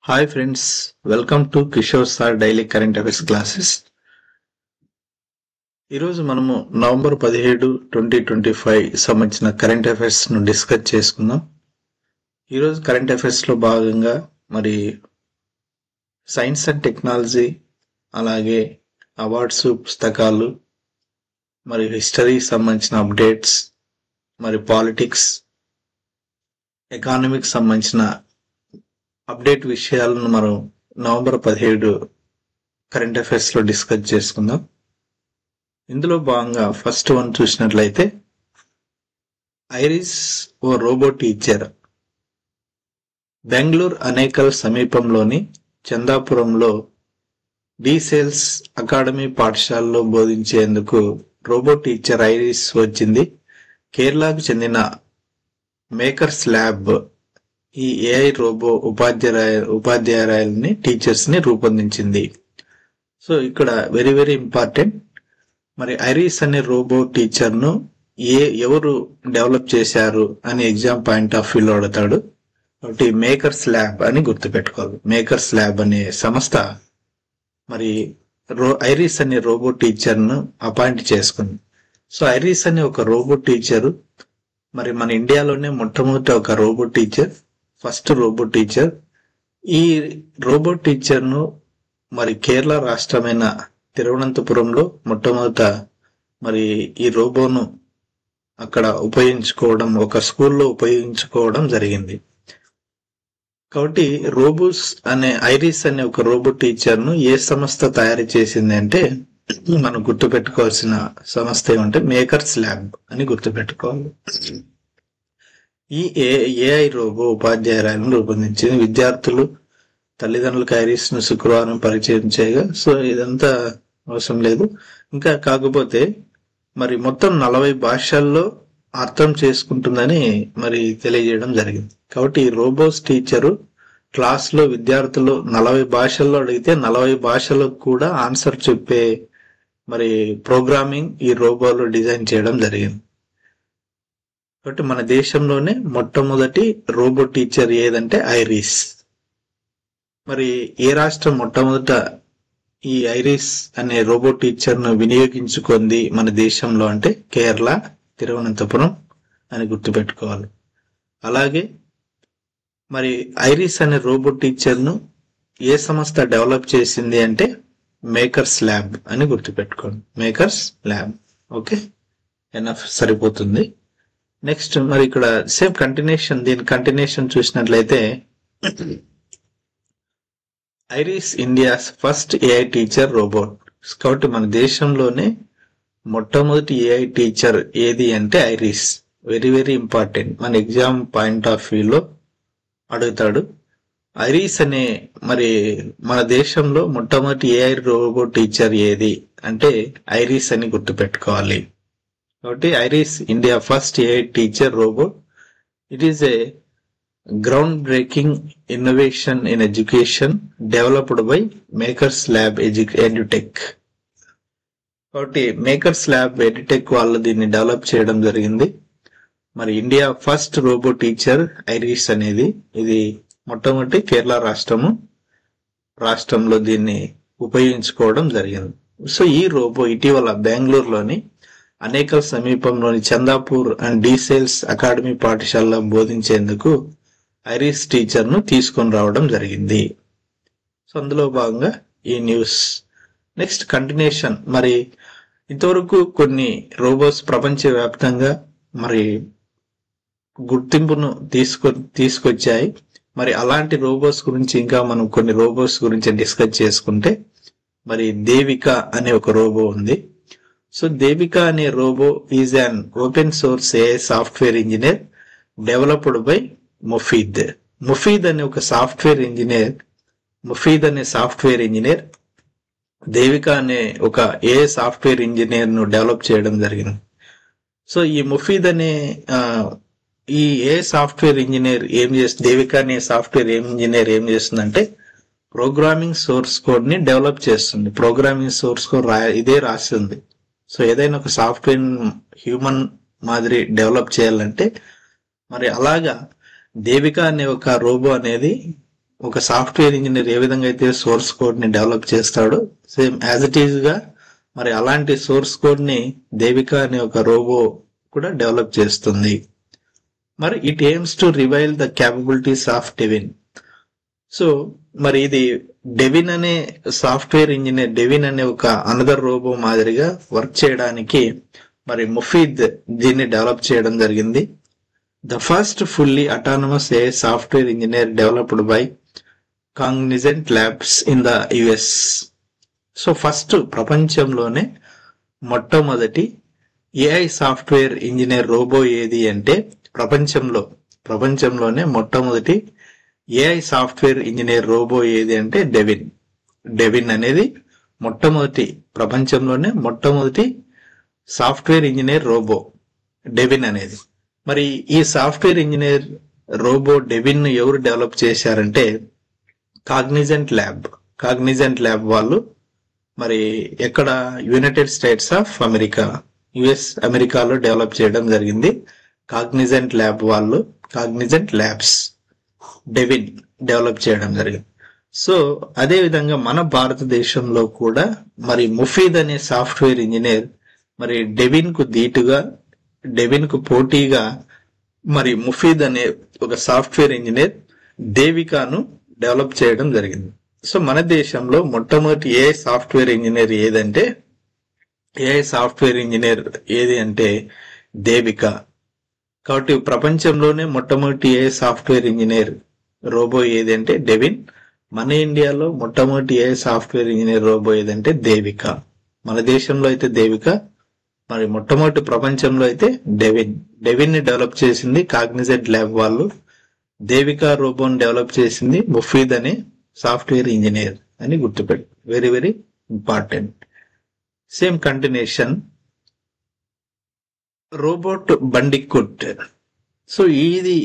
Hi friends, welcome to Kishore sir daily current affairs classes. ఈరోజు మనము November 17, 2025 సంబంధించిన current affairs ను డిస్కస్ చేసుకుందాం. ఈరోజు కరెంట్ అఫైర్స్ లో భాగంగా మరి సైన్స్ అండ్ టెక్నాలజీ, అలాగే అవార్డ్స్, పుస్తకాలు, మరి హిస్టరీ సంబంధించిన అప్డేట్స్, మరి పాలిటిక్స్, ఎకానమిక్స్ సంబంధించిన అప్డేట్ విషయాలను మనం నవంబర్ 17 కరెంట్ అఫైర్స్ లో డిస్కస్ చేసుకుందాం. ఇందులో భాగంగా ఫస్ట్ వన్ చూసినట్లయితే, ఐరిస్ ఓ రోబో టీచర్. బెంగళూరు అనేకల్ సమీపంలోని చందాపురంలో డీసేల్స్ అకాడమీ పాఠశాలలో బోధించేందుకు రోబో టీచర్ ఐరిస్ వచ్చింది. కేరళకు చెందిన మేకర్స్ ల్యాబ్ ఈ ఏఐ రోబో ఉపాధ్యాయులని టీచర్స్ ని రూపొందించింది. సో ఇక్కడ వెరీ వెరీ ఇంపార్టెంట్, మరి ఐరిస్ అనే రోబో టీచర్ ను ఎవరు డెవలప్ చేశారు అని ఎగ్జామ్ పాయింట్ ఆఫ్ వ్యూలో అడుగుతాడు. కాబట్టి మేకర్స్ ల్యాబ్ అని గుర్తుపెట్టుకోవాలి. మేకర్స్ ల్యాబ్ అనే సంస్థ మరి ఐరిస్ అనే రోబో టీచర్ ను అపాయింట్ చేసుకుంది. సో ఐరిస్ అనే ఒక రోబో టీచరు మరి మన ఇండియాలోనే మొట్టమొదటి ఒక robo teacher, first robo teacher. ఈ రోబో టీచర్ ను మరి కేరళ రాష్ట్రమైన తిరువనంతపురంలో మొట్టమొదట మరి ఈ రోబోను అక్కడ ఉపయోగించుకోవడం, ఒక స్కూల్లో ఉపయోగించుకోవడం జరిగింది. కాబట్టి రోబోస్ అనే ఐరిస్ అనే ఒక రోబో టీచర్ ను ఏ సంస్థ తయారు చేసింది అంటే, మనం గుర్తుపెట్టుకోవాల్సిన సంస్థ ఏమంటే మేకర్స్ ల్యాబ్ అని గుర్తుపెట్టుకోవాలి. ఈ ఏఐ రోబో ఉపాధ్యాయులను రూపొందించింది. విద్యార్థులు తల్లిదండ్రులకు ఐరిస్ ను శుక్రవారం పరిచయం చేయగా, సో ఇదంతా అవసరం లేదు. ఇంకా కాకపోతే మరి మొత్తం 40 భాషల్లో అర్థం చేసుకుంటుందని మరి తెలియజేయడం జరిగింది. కాబట్టి ఈ రోబోస్ టీచరు క్లాస్ లో విద్యార్థులు 40 భాషల్లో అడిగితే 40 భాషలకు కూడా ఆన్సర్ చెప్పే మరి ప్రోగ్రామింగ్ ఈ రోబోలో డిజైన్ చేయడం జరిగింది. కాబట్టి మన దేశంలోనే మొట్టమొదటి రోబో టీచర్ ఏదంటే ఐరిస్. మరి ఏ రాష్ట్రం మొట్టమొదట ఈ ఐరిస్ అనే రోబో టీచర్ ను వినియోగించుకుంది మన దేశంలో అంటే కేరళ, తిరువనంతపురం అని గుర్తుపెట్టుకోవాలి. అలాగే మరి ఐరిస్ అనే రోబో టీచర్ ను ఏ సంస్థ డెవలప్ చేసింది అంటే మేకర్స్ ల్యాబ్ అని గుర్తుపెట్టుకోండి. Makers lab. ఓకే, ఎనఫ్, సరిపోతుంది. నెక్స్ట్ మరి ఇక్కడ సేమ్ కంటిన్యూషన్, దీని కంటిన్యూషన్ చూసినట్లయితే, iris India's first AI teacher robot. కాబట్టి మన దేశంలోనే మొట్టమొదటి ఏఐ టీచర్ ఏది అంటే ఐరిస్. వెరీ వెరీ ఇంపార్టెంట్, మన ఎగ్జామ్ పాయింట్ ఆఫ్ వ్యూలో అడుగుతాడు. ఐరిస్ అనే మరి మన దేశంలో మొట్టమొదటి ఏఐ రోబో టీచర్ ఏది అంటే ఐరిస్ అని గుర్తుపెట్టుకోవాలి. కాబట్టి Iris India first AI teacher robot. It is a ground breaking innovation in education developed by makers lab edutech. కాబట్టి మేకర్స్ ల్యాబ్ ఎడ్యుటెక్ వాళ్ళు దీన్ని డెవలప్ చేయడం జరిగింది. మరి India first robo teacher Iris అనేది, ఇది మొట్టమొదటి కేరళ రాష్ట్రంలో దీన్ని ఉపయోగించుకోవడం జరిగింది. సో ఈ రోబో ఇటీవల బెంగళూరులోని అనేకల్ సమీపంలోని చందాపూర్ అండ్ డీసేల్స్ అకాడమీ పాఠశాలలో బోధించేందుకు ఐరిస్ టీచర్ ను తీసుకొని రావడం జరిగింది. సో అందులో భాగంగా ఈ న్యూస్. నెక్స్ట్ కంటిన్యూషన్, మరి ఇంతవరకు కొన్ని రోబోస్ ప్రపంచవ్యాప్తంగా మరి గుర్తింపును తీసుకొచ్చాయి. మరి అలాంటి రోబోస్ గురించి ఇంకా మనం కొన్ని రోబోస్ గురించి డిస్కస్ చేసుకుంటే, మరి దేవిక అనే ఒక రోబో ఉంది. సో దేవిక అనే robo is an open source AI software engineer developed by Mufeed. Mufeed అనే సాఫ్ట్వేర్ ఇంజనీర్ దేవిక అనే ఒక ఏఐ సాఫ్ట్వేర్ ఇంజనీర్ ను డెవలప్ చేయడం జరిగింది. సో ఈ ముఫీద్ అనే ఈ ఏఐ సాఫ్ట్వేర్ ఇంజనీర్ దేవిక అనే సాఫ్ట్వేర్ ఇంజనీర్ ఏం చేస్తుందంటే ప్రోగ్రామింగ్ సోర్స్ కోడ్ ని డెవలప్ చేస్తుంది. ప్రోగ్రామింగ్ సోర్స్ కోడ్ ఇదే రాస్తుంది. సో ఏదైనా ఒక సాఫ్ట్వేర్ హ్యూమన్ మాదిరి డెవలప్ చేయాలంటే మరి అలాగా దేవిక అనే ఒక రోబో అనేది ఒక సాఫ్ట్వేర్ ఇంజనీర్ ఏ విధంగా అయితే సోర్స్ కోడ్ ని డెవలప్ చేస్తాడో సేమ్ యాజ్ ఇట్ ఈజ్ గా మరి అలాంటి సోర్స్ కోడ్ ని దేవిక అనే ఒక రోబో కూడా డెవలప్ చేస్తుంది. మరి it aims to reveal the capabilities of Devin. So మరి ఇది డెవిన్ అనే సాఫ్ట్వేర్ ఇంజనీర్, డెవిన్ అనే ఒక అనదర్ రోబో మాదిరిగా వర్క్ చేయడానికి మరి ముఫీద్ దీన్ని డెవలప్ చేయడం జరిగింది. The first fully autonomous A software engineer developed by Cognizant labs in the US. So first ప్రపంచంలోనే మొట్టమొదటి ఏఐ సాఫ్ట్వేర్ ఇంజనీర్ రోబో ఏది అంటే ప్రపంచంలోనే మొట్టమొదటి ఏఐ సాఫ్ట్వేర్ ఇంజనీర్ రోబో ఏది అంటే డెవిన్ అనేది ప్రపంచంలోనే మొట్టమొదటి సాఫ్ట్వేర్ ఇంజనీర్ రోబో డెవిన్ అనేది. మరి ఈ సాఫ్ట్వేర్ ఇంజనీర్ రోబో డెవిన్ ను ఎవరు డెవలప్ చేశారంటే కాగ్నిజెంట్ ల్యాబ్ వాళ్ళు మరి ఎక్కడ యునైటెడ్ స్టేట్స్ ఆఫ్ అమెరికా అమెరికాలో డెవలప్ చేయడం జరిగింది. కాగ్నిజెంట్ ల్యాబ్స్ డెవిన్ డెవలప్ చేయడం జరిగింది. సో అదే విధంగా మన భారతదేశంలో కూడా మరి ముఫీద్ అనే సాఫ్ట్వేర్ ఇంజనీర్ మరి డెవిన్ కు పోటీగా మరి ముఫీద్ అనే ఒక సాఫ్ట్వేర్ ఇంజనీర్ దేవికాను డెవలప్ చేయడం జరిగింది. సో మన దేశంలో మొట్టమొదటి ఏఐ సాఫ్ట్వేర్ ఇంజనీర్ ఏది అంటే దేవిక. కాబట్టి ప్రపంచంలోనే మొట్టమొదటి ఏఐ సాఫ్ట్వేర్ ఇంజనీర్ రోబో ఏది అంటే డెవిన్. మన ఇండియాలో మొట్టమొదటి ఏఐ సాఫ్ట్వేర్ ఇంజనీర్ రోబో ఏదంటే దేవిక. మన దేశంలో అయితే దేవిక, మరి మొట్టమొదటి ప్రపంచంలో అయితే డెవిన్ ని డెవలప్ చేసింది కాగ్నిజెంట్ ల్యాబ్ వాళ్ళు. దేవికా రోబోని డెవలప్ చేసింది ముఫీద్ అనే సాఫ్ట్వేర్ ఇంజనీర్ అని గుర్తుపెట్టు. Very very important. Same continuation robot Bandicoot. So ఇది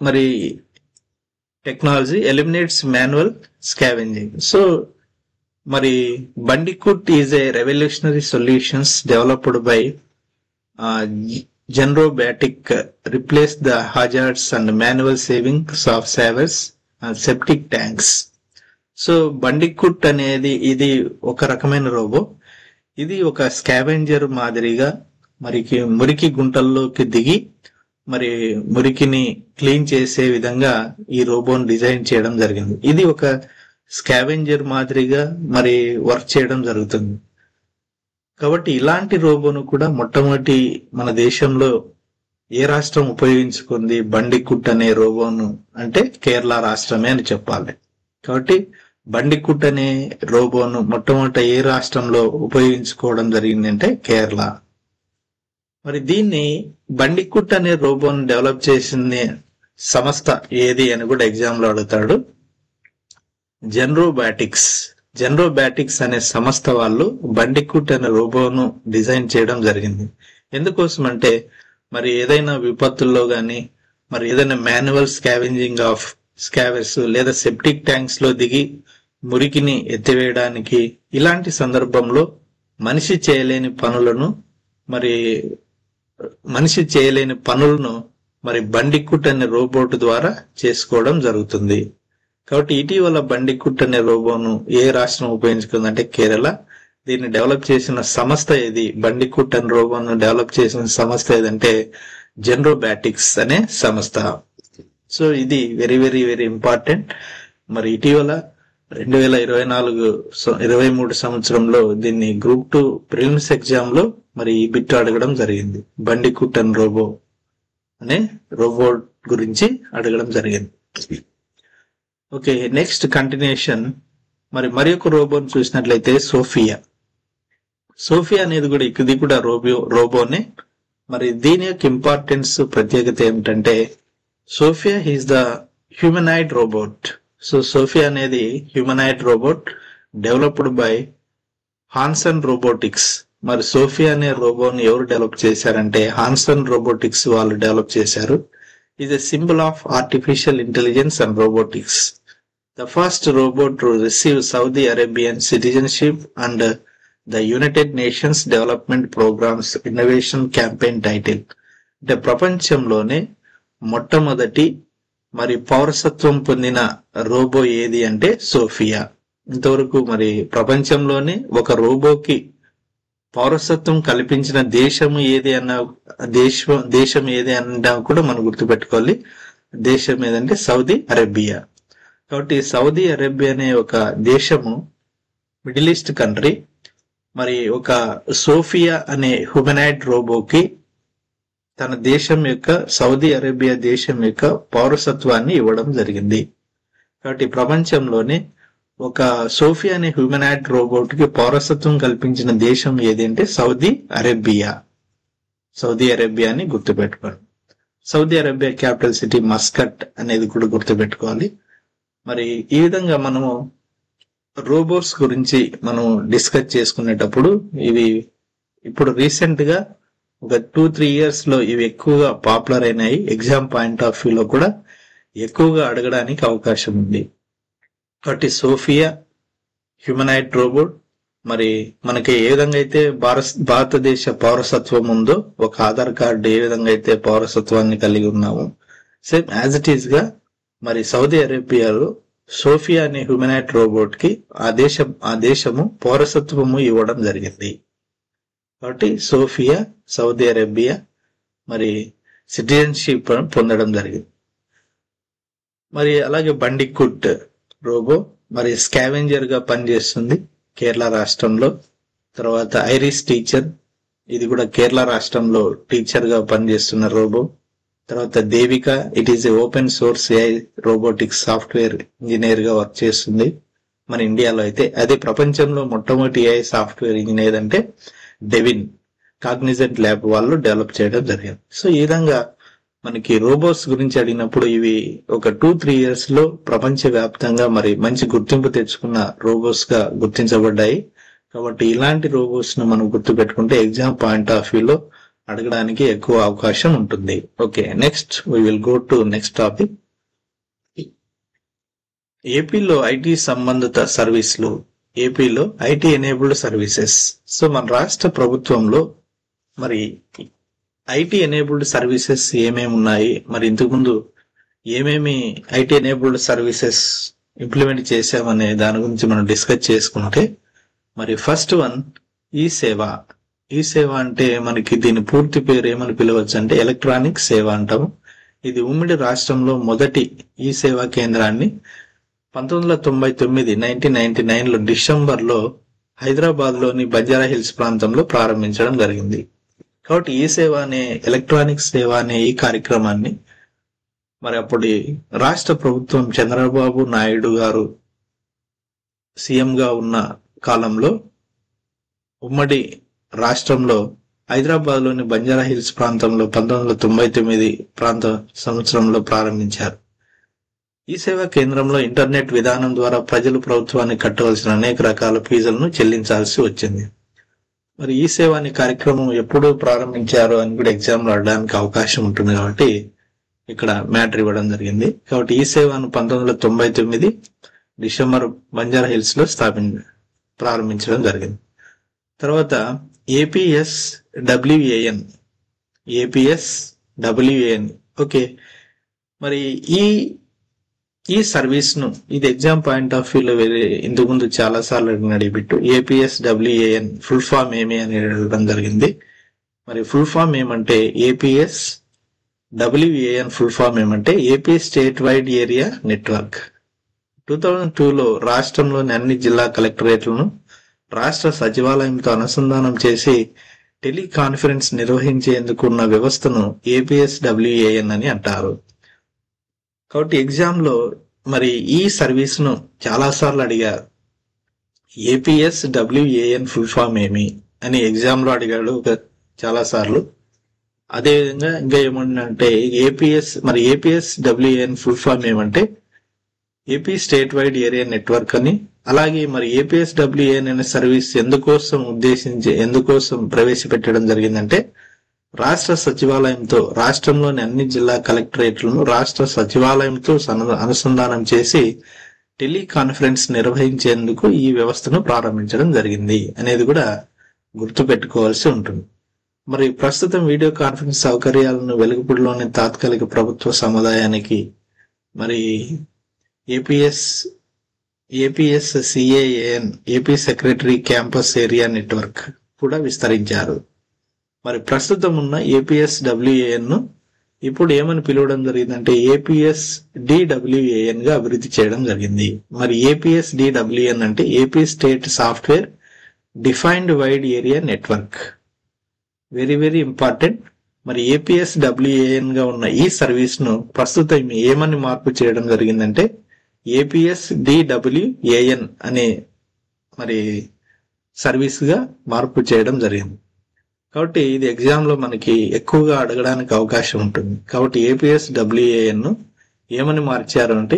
మరి technology eliminates manual scavenging. So మరి Bandicoot is a revolutionary solutions developed by Genrobotic replace the hazards and manual savings of sewers and septic tanks. So Bandicoot అనేది ఇది ఒక రకమైన robo. ఇది ఒక scavenger మాదిరిగా మురికి గుంటల్లోకి దిగి మరి మురికిని క్లీన్ చేసే విధంగా ఈ రోబోని డిజైన్ చేయడం జరిగింది. ఇది ఒక స్కావెంజర్ మాదిరిగా మరి వర్క్ చేయడం జరుగుతుంది. కాబట్టి ఇలాంటి రోబోను కూడా మొట్టమొదటి మన దేశంలో ఏ రాష్ట్రం ఉపయోగించుకుంది బండికుట్ అనే రోబోను అంటే కేరళ రాష్ట్రమే అని చెప్పాలి. కాబట్టి బండికుట్ అనే రోబోను మొట్టమొదట ఏ రాష్ట్రంలో ఉపయోగించుకోవడం జరిగిందంటే కేరళ. మరి దీన్ని బండికుట్ అనే రోబోను డెవలప్ చేసిన సంస్థ ఏది అని కూడా ఎగ్జామ్ లో అడుగుతాడు. జెన్రోబాటిక్స్ అనే సంస్థ వాళ్ళు బండికుట్ అనే రోబోను డిజైన్ చేయడం జరిగింది. ఎందుకోసం అంటే మరి ఏదైనా విపత్తుల్లో గాని మరి ఏదైనా మాన్యువల్ స్కావెంజింగ్ ఆఫ్ స్కావెర్స్ లేదా సెప్టిక్ ట్యాంక్స్ లో దిగి మురికిని ఎత్తివేయడానికి, ఇలాంటి సందర్భంలో మనిషి చేయలేని పనులను మరి బండికుట్ అనే రోబోట్ ద్వారా చేసుకోవడం జరుగుతుంది. కాబట్టి ఇటీవల బండికుట్ అనే రోబోను ఏ రాష్ట్రం ఉపయోగించుకుందంటే కేరళ. దీన్ని డెవలప్ చేసిన సంస్థ ఏది, బండికుట్ అనే రోబోను డెవలప్ చేసిన సంస్థ ఏదంటే జెన్రోబాటిక్స్ అనే సంస్థ. సో ఇది వెరీ వెరీ వెరీ ఇంపార్టెంట్. మరి ఇటీవల 2023 సంవత్సరంలో దీన్ని గ్రూప్ 2 ప్రిలిమ్స్ ఎగ్జామ్ లో మరి ఈ బిట్ అడగడం జరిగింది. బండికుట్ అనే రోబోట్ గురించి అడగడం జరిగింది. Okay, next continuation. మరి ఒక రోబోని చూసినట్లయితే సోఫియా అనేది కూడా ఇది కూడా రోబోనే. మరి దీని యొక్క ఇంపార్టెన్స్ ప్రత్యేకత ఏమిటంటే Sophia is the humanoid robot. So Sophia అనేది humanoid robot developed by Hanson Robotics. మరి సోఫియా అనే రోబోని ఎవరు డెవలప్ చేశారంటే హాన్సన్ రోబోటిక్స్ వాళ్ళు డెవలప్ చేశారు. is a symbol of artificial intelligence and robotics. The first robot to receive Saudi Arabian citizenship under the United Nations Development Program's Innovation Campaign title. అంటే ప్రపంచంలోనే మొట్టమొదటి మరి పౌరసత్వం పొందిన రోబో ఏది అంటే సోఫియా. ఇంతవరకు మరి ప్రపంచంలోనే ఒక రోబోకి పౌరసత్వం కల్పించిన దేశం ఏది అన్న దేశం ఏది అన్నా కూడా మనం గుర్తుపెట్టుకోవాలి. దేశం ఏదంటే సౌదీ అరేబియా. కాబట్టి సౌదీ అరేబియా అనే ఒక దేశము మిడిల్ ఈస్ట్ కంట్రీ మరి ఒక సోఫియా అనే హ్యూమనాయిడ్ రోబోకి తన దేశం యొక్క సౌదీ అరేబియా దేశం యొక్క పౌరసత్వాన్ని ఇవ్వడం జరిగింది. కాబట్టి ప్రపంచంలోనే ఒక సోఫియా అనే హ్యూమనాయిడ్ రోబోట్ కి పౌరసత్వం కల్పించిన దేశం ఏది అంటే సౌదీ అరేబియా. సౌదీ అరేబియా అని గుర్తుపెట్టుకోండి. Saudi Arabia capital city Muscat అనేది కూడా గుర్తుపెట్టుకోవాలి. మరి ఈ విధంగా మనము రోబోట్స్ గురించి మనం డిస్కస్ చేసుకునేటప్పుడు ఇవి ఇప్పుడు రీసెంట్ గా ఒక 2-3 ఇయర్స్ లో ఇవి ఎక్కువగా పాపులర్ అయినాయి. ఎగ్జామ్ పాయింట్ ఆఫ్ వ్యూ లో కూడా ఎక్కువగా అడగడానికి అవకాశం ఉంది. కాబట్టి సోఫియా హ్యూమనాయిడ్ రోబోట్ మరి మనకి ఏ విధంగా అయితే భారతదేశ పౌరసత్వం ఉందో, ఒక ఆధార్ కార్డు ఏ విధంగా అయితే పౌరసత్వాన్ని కలిగి ఉన్నామో, సేమ్ యాజ్ ఇట్ ఈస్ గా మరి సౌదీ అరేబియాలో సోఫియా అనే హ్యూమనాయిడ్ రోబోట్ కి ఆ దేశము పౌరసత్వము ఇవ్వడం జరిగింది. కాబట్టి సోఫియా సౌదీ అరేబియా మరి సిటిజన్షిప్ పొందడం జరిగింది. మరి అలాగే బండికుట్ రోబో మరి స్కావెంజర్ గా పనిచేస్తుంది కేరళ రాష్ట్రంలో. తర్వాత ఐరిస్ టీచర్, ఇది కూడా కేరళ రాష్ట్రంలో టీచర్ గా పనిచేస్తున్న రోబో. తర్వాత Devika, it is A open source AI robotics software engineer గా వర్క్ చేస్తుంది మన ఇండియాలో. అయితే అదే ప్రపంచంలో మొట్టమొదటి ఏఐ సాఫ్ట్వేర్ ఇంజనీర్ అంటే డెవిన్ కాగ్నిజెంట్ ల్యాబ్ వాళ్ళు డెవలప్ చేయడం జరిగింది. సో ఈ విధంగా మనకి రోబోట్స్ గురించి అడిగినప్పుడు ఇవి ఒక 2-3 ఇయర్స్ లో ప్రపంచ వ్యాప్తంగా మరి మంచి గుర్తింపు తెచ్చుకున్న రోబోట్స్ గా గుర్తించబడ్డాయి. కాబట్టి ఇలాంటి రోబోట్స్ ను మనం గుర్తు పెట్టుకుంటే ఎగ్జామ్ పాయింట్ ఆఫ్ వ్యూ లో అడగడానికి ఎక్కువ అవకాశం ఉంటుంది. Okay, next we will go to next topic. ఏపీలో ఐటీ సంబంధిత సర్వీసులు, ఏపీలో ఐటీ ఎనేబుల్డ్ సర్వీసెస్. సో మన రాష్ట్ర ప్రభుత్వంలో మరి ఐటీ ఎనేబుల్డ్ సర్వీసెస్ ఏమేమి ఉన్నాయి, మరి ఇంతకుముందు ఏమేమి ఐటీ ఎనేబుల్డ్ సర్వీసెస్ ఇంప్లిమెంట్ చేశామనే దాని గురించి మనం డిస్కస్ చేసుకుంటే, మరి ఫస్ట్ వన్ ఈ సేవ. ఈ సేవ అంటే మనకి దీని పూర్తి పేరు ఏమని పిలవచ్చు అంటే ఎలక్ట్రానిక్ సేవ అంటాము. ఇది ఉమ్మడి రాష్ట్రంలో మొదటి ఈ సేవా కేంద్రాన్ని 1999 లో డిసెంబర్ లో హైదరాబాద్ లోని బంజారా హిల్స్ ప్రాంతంలో ప్రారంభించడం జరిగింది. కాబట్టి ఈ సేవ అనే ఎలక్ట్రానిక్ సేవ అనే ఈ కార్యక్రమాన్ని మరి అప్పటి రాష్ట్ర ప్రభుత్వం చంద్రబాబు నాయుడు గారు సీఎం గా ఉన్న కాలంలో ఉమ్మడి రాష్ట్రంలో హైదరాబాద్ లోని బంజారా హిల్స్ ప్రాంతంలో 1999 సంవత్సరంలో ప్రారంభించారు. ఈ సేవా కేంద్రంలో ఇంటర్నెట్ విధానం ద్వారా ప్రజలు ప్రభుత్వానికి కట్టవలసిన అనేక రకాల ఫీజులను చెల్లించాల్సి వచ్చింది. మరి ఈ సేవ అనే కార్యక్రమం ఎప్పుడు ప్రారంభించారు అని కూడా ఎగ్జామ్ రాయడానికి అవకాశం ఉంటుంది కాబట్టి ఇక్కడ మ్యాటర్ ఇవ్వడం జరిగింది. కాబట్టి ఈ సేవను 1999 డిసెంబర్ బంజారా హిల్స్ లో ప్రారంభించడం జరిగింది. తర్వాత ఏపీఎస్డబ్ల్యూఏఎన్. ఓకే, మరి ఈ సర్వీస్ ను ఇది ఎగ్జామ్ పాయింట్ ఆఫ్ వ్యూ లో ఇంతకు ముందు చాలా సార్లు అడిగినట్టు ఏపీఎస్డబ్ల్యూఏఎన్ ఫుల్ ఫామ్ ఏమి అని అడగడం జరిగింది. మరి ఫుల్ ఫామ్ ఏమంటే ఏపీఎస్డబ్ల్యూఏఎన్ ఫుల్ ఫామ్ ఏమంటే AP state wide area network. 2002లో రాష్ట్రంలోని అన్ని జిల్లా కలెక్టరేట్లను రాష్ట్ర సచివాలయంతో అనుసంధానం చేసి టెలికాన్ఫరెన్స్ నిర్వహించేందుకు ఉన్న వ్యవస్థను ఏపీఎస్డబ్ల్యూఏఎన్ అని అంటారు. కాబట్టి ఎగ్జామ్ లో మరి ఈ సర్వీస్ ను చాలా సార్లు అడిగారు. ఏపీఎస్డబ్ల్యూఏఎన్ ఫుల్ ఫామ్ ఏమి అని ఎగ్జామ్ లో అడిగాడు చాలా సార్లు. అదేవిధంగా ఇంకా ఏమంటే ఏపీఎస్డబ్ల్యూఏఎన్ ఫుల్ ఫామ్ ఏమంటే AP state wide area network అని. అలాగే మరి ఏపీఎస్డబ్ల్యూఏఎన్ అనే సర్వీస్ ఎందుకోసం ప్రవేశపెట్టడం జరిగిందంటే రాష్ట్ర సచివాలయంతో రాష్ట్రంలోని అన్ని జిల్లా కలెక్టరేట్లను రాష్ట్ర సచివాలయంతో అనుసంధానం చేసి టెలికాన్ఫరెన్స్ నిర్వహించేందుకు ఈ వ్యవస్థను ప్రారంభించడం జరిగింది అనేది కూడా గుర్తు పెట్టుకోవాల్సి ఉంటుంది. మరి ప్రస్తుతం వీడియో కాన్ఫరెన్స్ సౌకర్యాలను వెలుగుపూడిలోని తాత్కాలిక ప్రభుత్వ సముదాయానికి మరి APS APSCAN AP secretary campus area network కూడా విస్తరించారు. మరి ప్రస్తుతం ఉన్న ఏపీఎస్డబ్ల్యూఏఎన్ ను ఇప్పుడు ఏమని పిలవడం జరిగిందంటే ఏపీఎస్డిడబ్ల్యూఏఎన్ గా అభివృద్ధి చేయడం జరిగింది. మరి ఏపీఎస్డిడబ్ల్యూఎన్ అంటే AP state software defined wide area network. Very very important. మరి ఏపీఎస్డబ్ల్యూఏఎన్ గా ఉన్న ఈ సర్వీస్ ను ప్రస్తుతం ఏమని మార్పు చేయడం జరిగిందంటే ఏపీఎస్డిడబ్ల్యూఏఎన్ అనే మరి సర్వీస్ గా మార్పు చేయడం జరిగింది. కాబట్టి ఇది ఎగ్జామ్ లో మనకి ఎక్కువగా అడగడానికి అవకాశం ఉంటుంది. కాబట్టి ఏపీఎస్డబ్ల్యూఏఎన్ ను ఏమని మార్చారు అంటే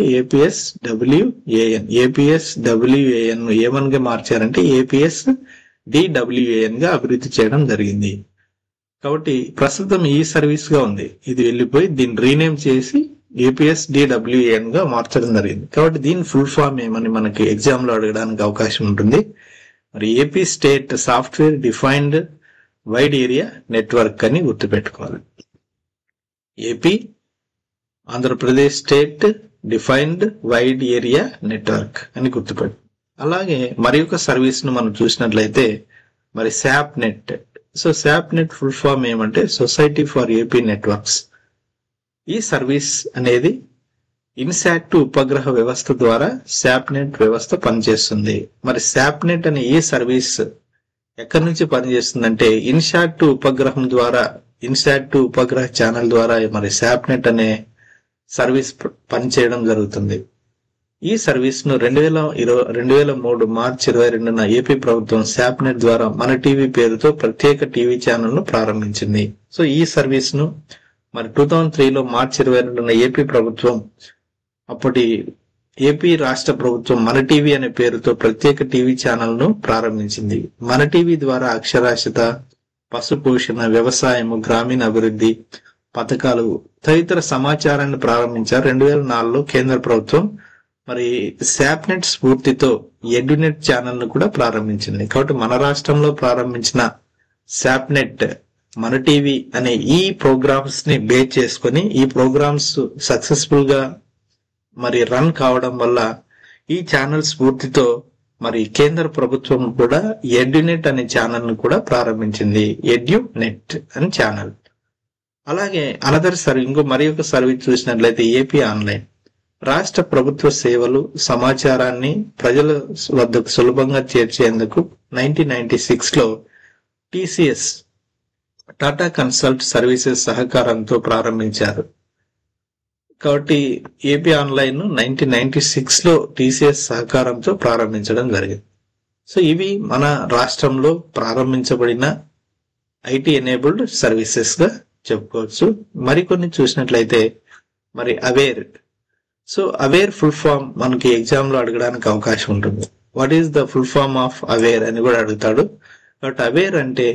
ఏపీఎస్డబ్ల్యూఏఎన్ ను ఏమనిగా మార్చారంటే ఏపీఎస్డిడబ్ల్యూఏఎన్ గా అభివృద్ధి చేయడం జరిగింది. కాబట్టి ప్రస్తుతం ఈ సర్వీస్ గా ఉంది. ఇది వెళ్ళిపోయి దీన్ని రీనేమ్ చేసి ఏపీఎస్డిడబ్ల్యూఏఎన్ గా మార్చడం జరిగింది. కాబట్టి దీని ఫుల్ ఫామ్ ఏమని మనకి ఎగ్జామ్ లో అడగడానికి అవకాశం ఉంటుంది. మరి AP state software defined wide area network అని గుర్తుపెట్టుకోవాలి. AP Andhra Pradesh state defined wide area network అని గుర్తుపెట్టు. అలాగే మరి ఒక సర్వీస్ ను మనం చూసినట్లయితే మరి SAP net. So SAP net full form ఏమంటే సొసైటీ ఫర్ ఏపీ నెట్వర్క్స్. ఈ సర్వీస్ అనేది ఇన్సాట్ ఉపగ్రహ వ్యవస్థ ద్వారా శాప్ నెట్ వ్యవస్థ పనిచేస్తుంది. మరి శాప్ నెట్ అనే ఈ సర్వీస్ ఎక్కడి నుంచి పనిచేస్తుందంటే ఇన్సాట్ ఉపగ్రహం ద్వారా, ఇన్సాట్ ఉపగ్రహ ఛానల్ ద్వారా మరి శాప్ నెట్ అనే సర్వీస్ పనిచేయడం జరుగుతుంది. ఈ సర్వీస్ ను 2003 మార్చి 22న ఏపీ ప్రభుత్వం శాప్ నెట్ ద్వారా మన టీవీ పేరుతో ప్రత్యేక టీవీ ఛానల్ ను ప్రారంభించింది. సో ఈ సర్వీస్ ను మరి 2003లో మార్చి 22న ఏపీ ప్రభుత్వం, అప్పటి ఏపీ రాష్ట్ర ప్రభుత్వం మన టీవీ అనే పేరుతో ప్రత్యేక టీవీ ఛానల్ ను ప్రారంభించింది. మన టీవీ ద్వారా అక్షరాస్యత, పశుపోషణ, వ్యవసాయము, గ్రామీణ అభివృద్ధి పథకాలు తదితర సమాచారాన్ని ప్రారంభించారు. 2004లో కేంద్ర ప్రభుత్వం మరి శాప్నెట్ స్ఫూర్తితో ఎడ్యునెట్ ఛానల్ ను కూడా ప్రారంభించింది. కాబట్టి మన రాష్ట్రంలో ప్రారంభించిన శాప్నెట్ మన టీవీ అనే ఈ ప్రోగ్రామ్స్ ని బేస్ చేసుకుని ఈ ప్రోగ్రామ్స్ సక్సెస్ఫుల్ గా మరి రన్ కావడం వల్ల ఈ ఛానల్ స్ఫూర్తితో మరి కేంద్ర ప్రభుత్వం కూడా ఎడ్యునెట్ అనే ఛానల్ ను కూడా ప్రారంభించింది. ఎడ్యునెట్ అనే ఛానల్. అలాగే అనదర్ ఇంకో మరి ఒక సర్వీస్ చూసినట్లయితే ఏపీ ఆన్లైన్. రాష్ట్ర ప్రభుత్వ సేవలు, సమాచారాన్ని ప్రజల వద్దకు సులభంగా చేర్చేందుకు 1996లో టీసీఎస్ టాటా కన్సల్ట్ సర్వీసెస్ సహకారంతో ప్రారంభించారు. కాబట్టి ఏపీ ఆన్లైన్ 1996లో టీసీఎస్ సహకారంతో ప్రారంభించడం జరిగింది. సో ఇవి మన రాష్ట్రంలో ప్రారంభించబడిన ఐటీ ఎనేబుల్డ్ సర్వీసెస్ గా చెప్పుకోవచ్చు. మరికొన్ని చూసినట్లయితే మరి aware. So aware full form మనకి ఎగ్జామ్ లో అడగడానికి అవకాశం ఉంటుంది. What is the full form of aware అని కూడా అడుగుతాడు. బట్ అవేర్ అంటే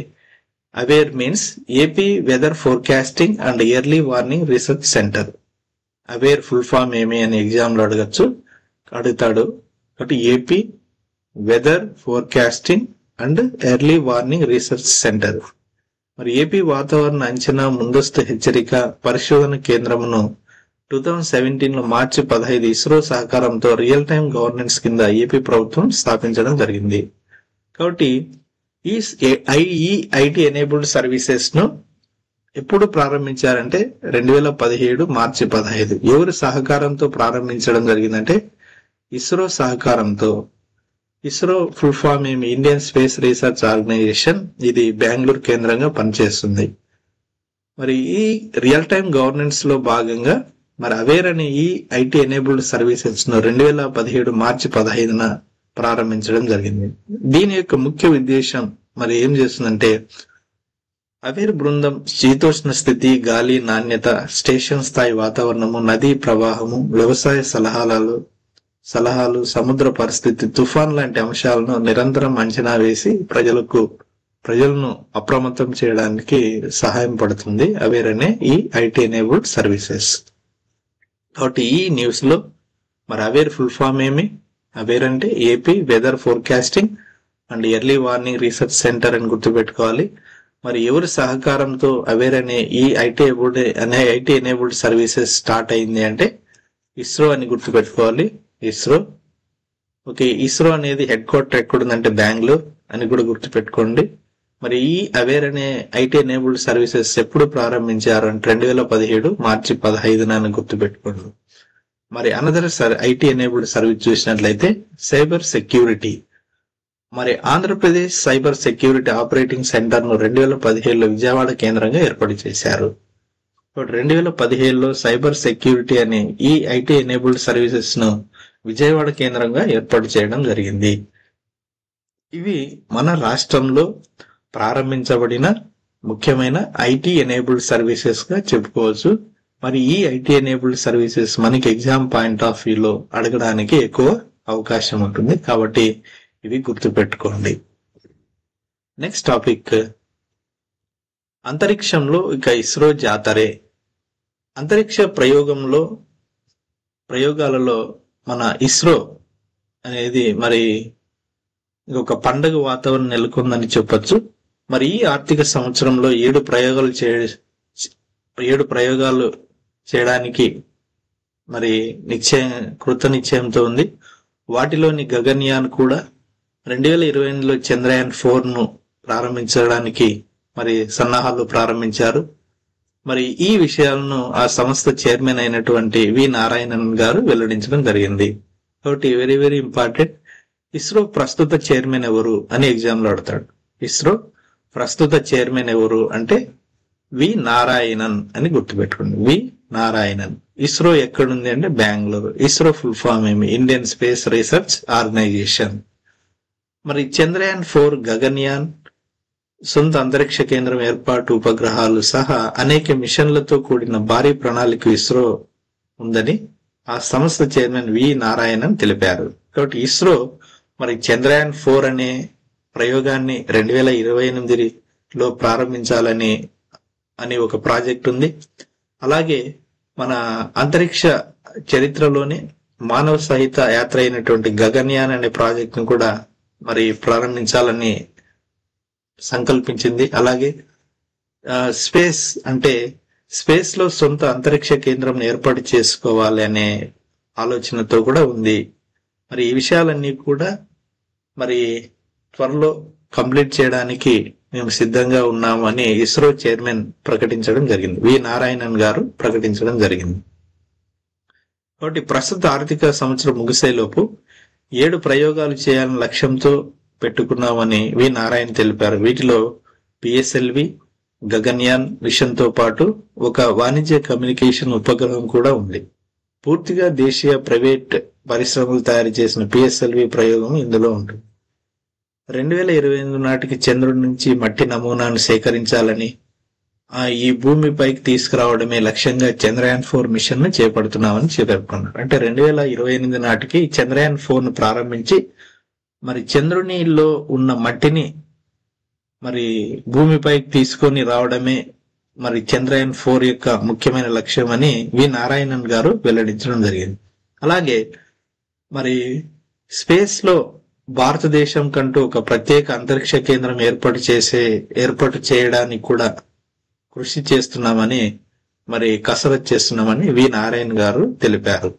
aware means AP weather forecasting and early warning research centre. Aware full form ఏమి అని ఎగ్జామ్ లో అడుగుతాడు. కాబట్టి AP weather forecasting and early warning research centre. మరి ఏపీ వాతావరణ అంచనా ముందస్తు హెచ్చరిక పరిశోధన కేంద్రమును 2017లో మార్చి 15 ఇస్రో సహకారంతో రియల్ టైమ్ గవర్నెన్స్ కింద ఏపీ ప్రభుత్వం స్థాపించడం జరిగింది. కాబట్టి ఈ ఐటీ ఎనేబుల్డ్ సర్వీసెస్ ను ఎప్పుడు ప్రారంభించారంటే 2017 మార్చి 15. ఎవరి సహకారంతో ప్రారంభించడం జరిగిందంటే ఇస్రో సహకారంతో. ఇస్రో ఫుల్ ఫామ్ ఏమి ఇండియన్ స్పేస్ రీసెర్చ్ ఆర్గనైజేషన్. ఇది బెంగళూరు కేంద్రంగా పనిచేస్తుంది. మరి ఈ రియల్ టైమ్ గవర్నెన్స్ లో భాగంగా మరి అవేర్ అనే ఈ ఐటీ ఎనేబుల్డ్ సర్వీసెస్ ను 2017 మార్చి 15న ప్రారంభించడం జరిగింది. దీని యొక్క ముఖ్య ఉద్దేశం మరి ఏం చేస్తుందంటే అవేర్ బృందం శీతోష్ణ స్థితి, గాలి నాణ్యత, స్టేషన్ స్థాయి వాతావరణము, నదీ ప్రవాహము, వ్యవసాయ సలహాలు, సముద్ర పరిస్థితి, తుఫాన్ లాంటి అంశాలను నిరంతరం అంచనా వేసి ప్రజలను అప్రమత్తం చేయడానికి సహాయం పడుతుంది అవేర్ అనే ఈ ఐటీ ఎనేబుల్డ్ సర్వీసెస్. కాబట్టి ఈ న్యూస్ లో మరి అవేర్ ఫుల్ ఫామ్ ఏమి? అవేర్ అంటే AP weather forecasting and early warning research centre అని గుర్తుపెట్టుకోవాలి. మరి ఎవరి సహకారంతో అవేర్ అనే ఈ ఐటీ ఎనేబుల్డ్ సర్వీసెస్ స్టార్ట్ అయింది అంటే ఇస్రో అని గుర్తుపెట్టుకోవాలి. ఇస్రో. ఓకే, ఇస్రో అనేది హెడ్ క్వార్టర్ ఎక్కడుందంటే బెంగళూరు అని కూడా గుర్తుపెట్టుకోండి. మరి ఈ అవేర్ అనే ఐటీ ఎనేబుల్డ్ సర్వీసెస్ ఎప్పుడు ప్రారంభించారు అంటే 2017 మార్చి 15 అని గుర్తుపెట్టుకోండి. మరి అనదర్ ఐటీ ఎనేబుల్డ్ సర్వీస్ చూసినట్లయితే సైబర్ సెక్యూరిటీ. మరి Andhra Pradesh cyber security operating centre ను 2017లో విజయవాడ కేంద్రంగా ఏర్పాటు చేశారు. 2017లో సైబర్ సెక్యూరిటీ అనే ఈ ఐటీ ఎనేబుల్డ్ సర్వీసెస్ ను విజయవాడ కేంద్రంగా ఏర్పాటు చేయడం జరిగింది. ఇవి మన రాష్ట్రంలో ప్రారంభించబడిన ముఖ్యమైన ఐటీ ఎనేబుల్డ్ సర్వీసెస్ గా చెప్పుకోవచ్చు. మరి ఈ ఐటీ ఎనేబుల్డ్ సర్వీసెస్ మనకి ఎగ్జామ్ పాయింట్ ఆఫ్ వ్యూలో అడగడానికి ఎక్కువ అవకాశం ఉంటుంది, కాబట్టి ఇవి గుర్తుపెట్టుకోండి. నెక్స్ట్ టాపిక్, అంతరిక్షంలో ఇక ఇస్రో జాతరే. అంతరిక్ష ప్రయోగాలలో మన ఇస్రో అనేది మరి ఒక పండగ వాతావరణం నెలకొందని చెప్పొచ్చు. మరి ఈ ఆర్థిక సంవత్సరంలో 7 ప్రయోగాలు చేయడానికి మరి కృత నిశ్చయంతో ఉంది. వాటిలోని గగన్యాన్ కూడా 2028లో చంద్రయాన్ 4ను ప్రారంభించడానికి మరి సన్నాహాలు ప్రారంభించారు. మరి ఈ విషయాలను ఆ సంస్థ చైర్మన్ అయినటువంటి వి నారాయణన్ గారు వెల్లడించడం జరిగింది. కాబట్టి వెరీ వెరీ ఇంపార్టెంట్. ఇస్రో ప్రస్తుత చైర్మన్ ఎవరు అని ఎగ్జామ్ లో అడతాడు. ఇస్రో ప్రస్తుత చైర్మన్ ఎవరు అంటే వి నారాయణన్ అని గుర్తుపెట్టుకోండి. వి నారాయణన్. ఇస్రో ఎక్కడుంది అంటే బెంగళూరు. ఇస్రో ఫుల్ ఫామ్ ఏమి? Indian space research organisation. మరి చంద్రయాన్ 4 గగన్యాన్ సొంత అంతరిక్ష కేంద్రం ఏర్పాటు, ఉపగ్రహాలు సహా అనేక మిషన్లతో కూడిన భారీ ప్రణాళిక ఇస్రో ఉందని ఆ సంస్థ చైర్మన్ వి నారాయణన్ తెలిపారు. కాబట్టి ఇస్రో మరి చంద్రయాన్ 4 అనే ప్రయోగాన్ని 2028లో ప్రారంభించాలని ఒక ప్రాజెక్ట్ ఉంది. అలాగే మన అంతరిక్ష చరిత్రలోనే మానవ సహిత యాత్ర అయినటువంటి గగన్యాన్ అనే ప్రాజెక్ట్ ను కూడా మరి ప్రారంభించాలని సంకల్పించింది. అలాగే స్పేస్ అంటే స్పేస్ లో సొంత అంతరిక్ష కేంద్రం ఏర్పాటు చేసుకోవాలి అనే ఆలోచనతో కూడా ఉంది. మరి ఈ విషయాలన్నీ కూడా మరి త్వరలో కంప్లీట్ చేయడానికి మేము సిద్ధంగా ఉన్నాము అని ఇస్రో చైర్మన్ ప్రకటించడం జరిగింది. వి నారాయణన్ గారు ప్రకటించడం జరిగింది. కాబట్టి ప్రస్తుత ఆర్థిక సంవత్సరం ముగిసేలోపు 7 ప్రయోగాలు చేయాలని లక్ష్యంతో పెట్టుకున్నామని వి నారాయణ తెలిపారు. వీటిలో పిఎస్ఎల్వి, గగన్యాన్ మిషన్ తో పాటు ఒక వాణిజ్య కమ్యూనికేషన్ ఉపగ్రహం కూడా ఉంది. పూర్తిగా దేశీయ ప్రైవేట్ పరిశ్రమలు తయారు చేసిన పిఎస్ఎల్వి ప్రయోగం ఇందులో ఉంటుంది. 2028 నాటికి చంద్రుడి నుంచి మట్టి నమూనాను సేకరించాలని, ఈ భూమిపైకి తీసుకురావడమే లక్ష్యంగా చంద్రయాన్ 4 మిషన్ ను చేపడుతున్నామని పేర్కొన్నారు. అంటే 2028 నాటికి చంద్రయాన్ 4 ను ప్రారంభించి మరి చంద్రునిలో ఉన్న మట్టిని మరి భూమిపైకి తీసుకొని రావడమే మరి చంద్రయాన్ 4 యొక్క ముఖ్యమైన లక్ష్యం అని వి నారాయణన్ గారు వెల్లడించడం జరిగింది. అలాగే మరి స్పేస్ లో భారతదేశం కంటూ ఒక ప్రత్యేక అంతరిక్ష కేంద్రం ఏర్పాటు చేయడానికి కూడా కృషి చేస్తున్నామని మరి కసరత్తు చేస్తున్నామని వి నారాయణ గారు తెలిపారు.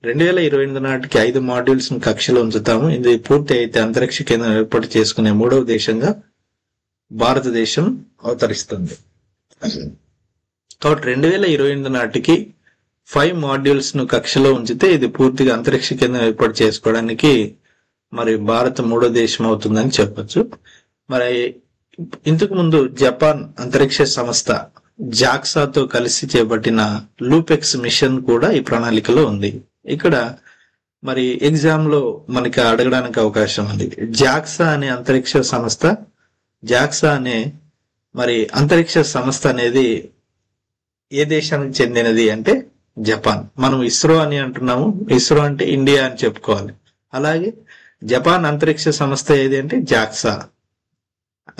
2028 నాటికి 5 మాడ్యూల్స్ ను కక్షలో ఉంచుతాము. ఇది పూర్తి అయితే అంతరిక్ష కేంద్రం ఏర్పాటు చేసుకునే 3వ దేశంగా భారతదేశం అవతరిస్తుంది. కాబట్టి 2028 నాటికి 5 మాడ్యూల్స్ ను కక్షలో ఉంచితే ఇది పూర్తిగా అంతరిక్ష కేంద్రం ఏర్పాటు చేసుకోవడానికి మరి భారత్ 3వ దేశం అవుతుందని చెప్పొచ్చు. మరి ఇంతకు ముందు జపాన్ అంతరిక్ష సంస్థ జాక్సాతో కలిసి చేపట్టిన లూపెక్స్ మిషన్ కూడా ఈ ప్రణాళికలో ఉంది. ఇక్కడ మరి ఎగ్జామ్ లో మనకి అడగడానికి అవకాశం ఉంది. జాక్సా అనే మరి అంతరిక్ష సంస్థ అనేది ఏ దేశానికి చెందినది అంటే జపాన్. మనం ఇస్రో అని అంటున్నాము. ఇస్రో అంటే ఇండియా అని చెప్పుకోవాలి. అలాగే జపాన్ అంతరిక్ష సంస్థ ఏది అంటే జాక్సా.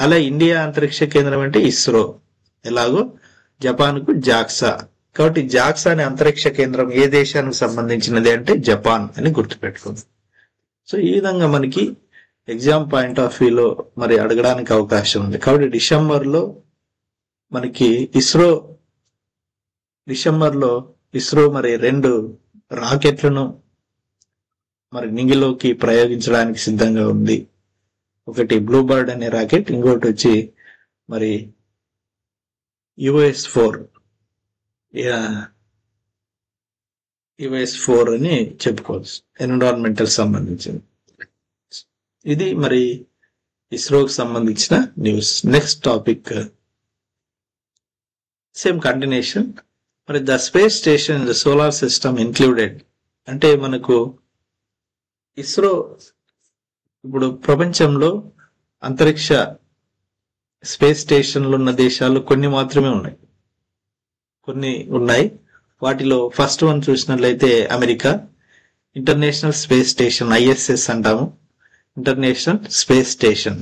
అలా ఇండియా అంతరిక్ష కేంద్రం అంటే ఇస్రో. ఎలాగో జపాన్ కు జాక్సా. కాబట్టి జాక్సా అనే అంతరిక్ష కేంద్రం ఏ దేశానికి సంబంధించినది అంటే జపాన్ అని గుర్తుపెట్టుకుంది. సో ఈ విధంగా మనకి ఎగ్జామ్ పాయింట్ ఆఫ్ వ్యూలో మరి అడగడానికి అవకాశం ఉంది. కాబట్టి డిసెంబర్లో మనకి ఇస్రో మరి 2 రాకెట్లను మరి నింగిలోకి ప్రయోగించడానికి సిద్ధంగా ఉంది. ఒకటి బ్లూ బర్డ్ అనే రాకెట్, ఇంకోటి వచ్చి మరి US4 US4 అని చెప్పుకోవచ్చు, ఎన్విరాన్మెంటల్ సంబంధించింది. ఇది మరి ఇస్రోకి సంబంధించిన news. Next topic same continuation. మరి the space station in the solar system included అంటే మనకు ఇస్రో ఇప్పుడు ప్రపంచంలో అంతరిక్ష స్పేస్ స్టేషన్లు ఉన్న దేశాలు కొన్ని మాత్రమే ఉన్నాయి. వాటిలో ఫస్ట్ వన్ చూసినట్లయితే America, international space station ISS అంటాము, ఇంటర్నేషనల్ స్పేస్ స్టేషన్.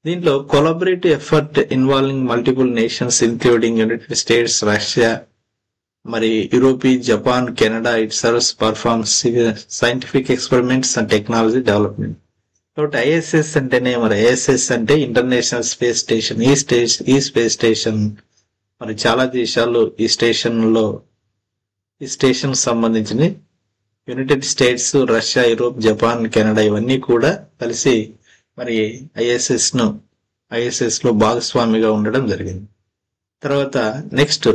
దీంట్లో collaborative effort involving multiple nations including United States, Russia, మరి Europe, Japan, Canada. It serves performs scientific experiments and technology development. కాబట్టి ISS అంటేనే మరి ISS అంటే international space station. ఈ space station మరి చాలా దేశాలు ఈ స్టేషన్ సంబంధించిన United States, Russia, Europe, Japan, Canada ఇవన్నీ కూడా కలిసి మరి ISS లో భాగస్వామిగా ఉండడం జరిగింది. తర్వాత next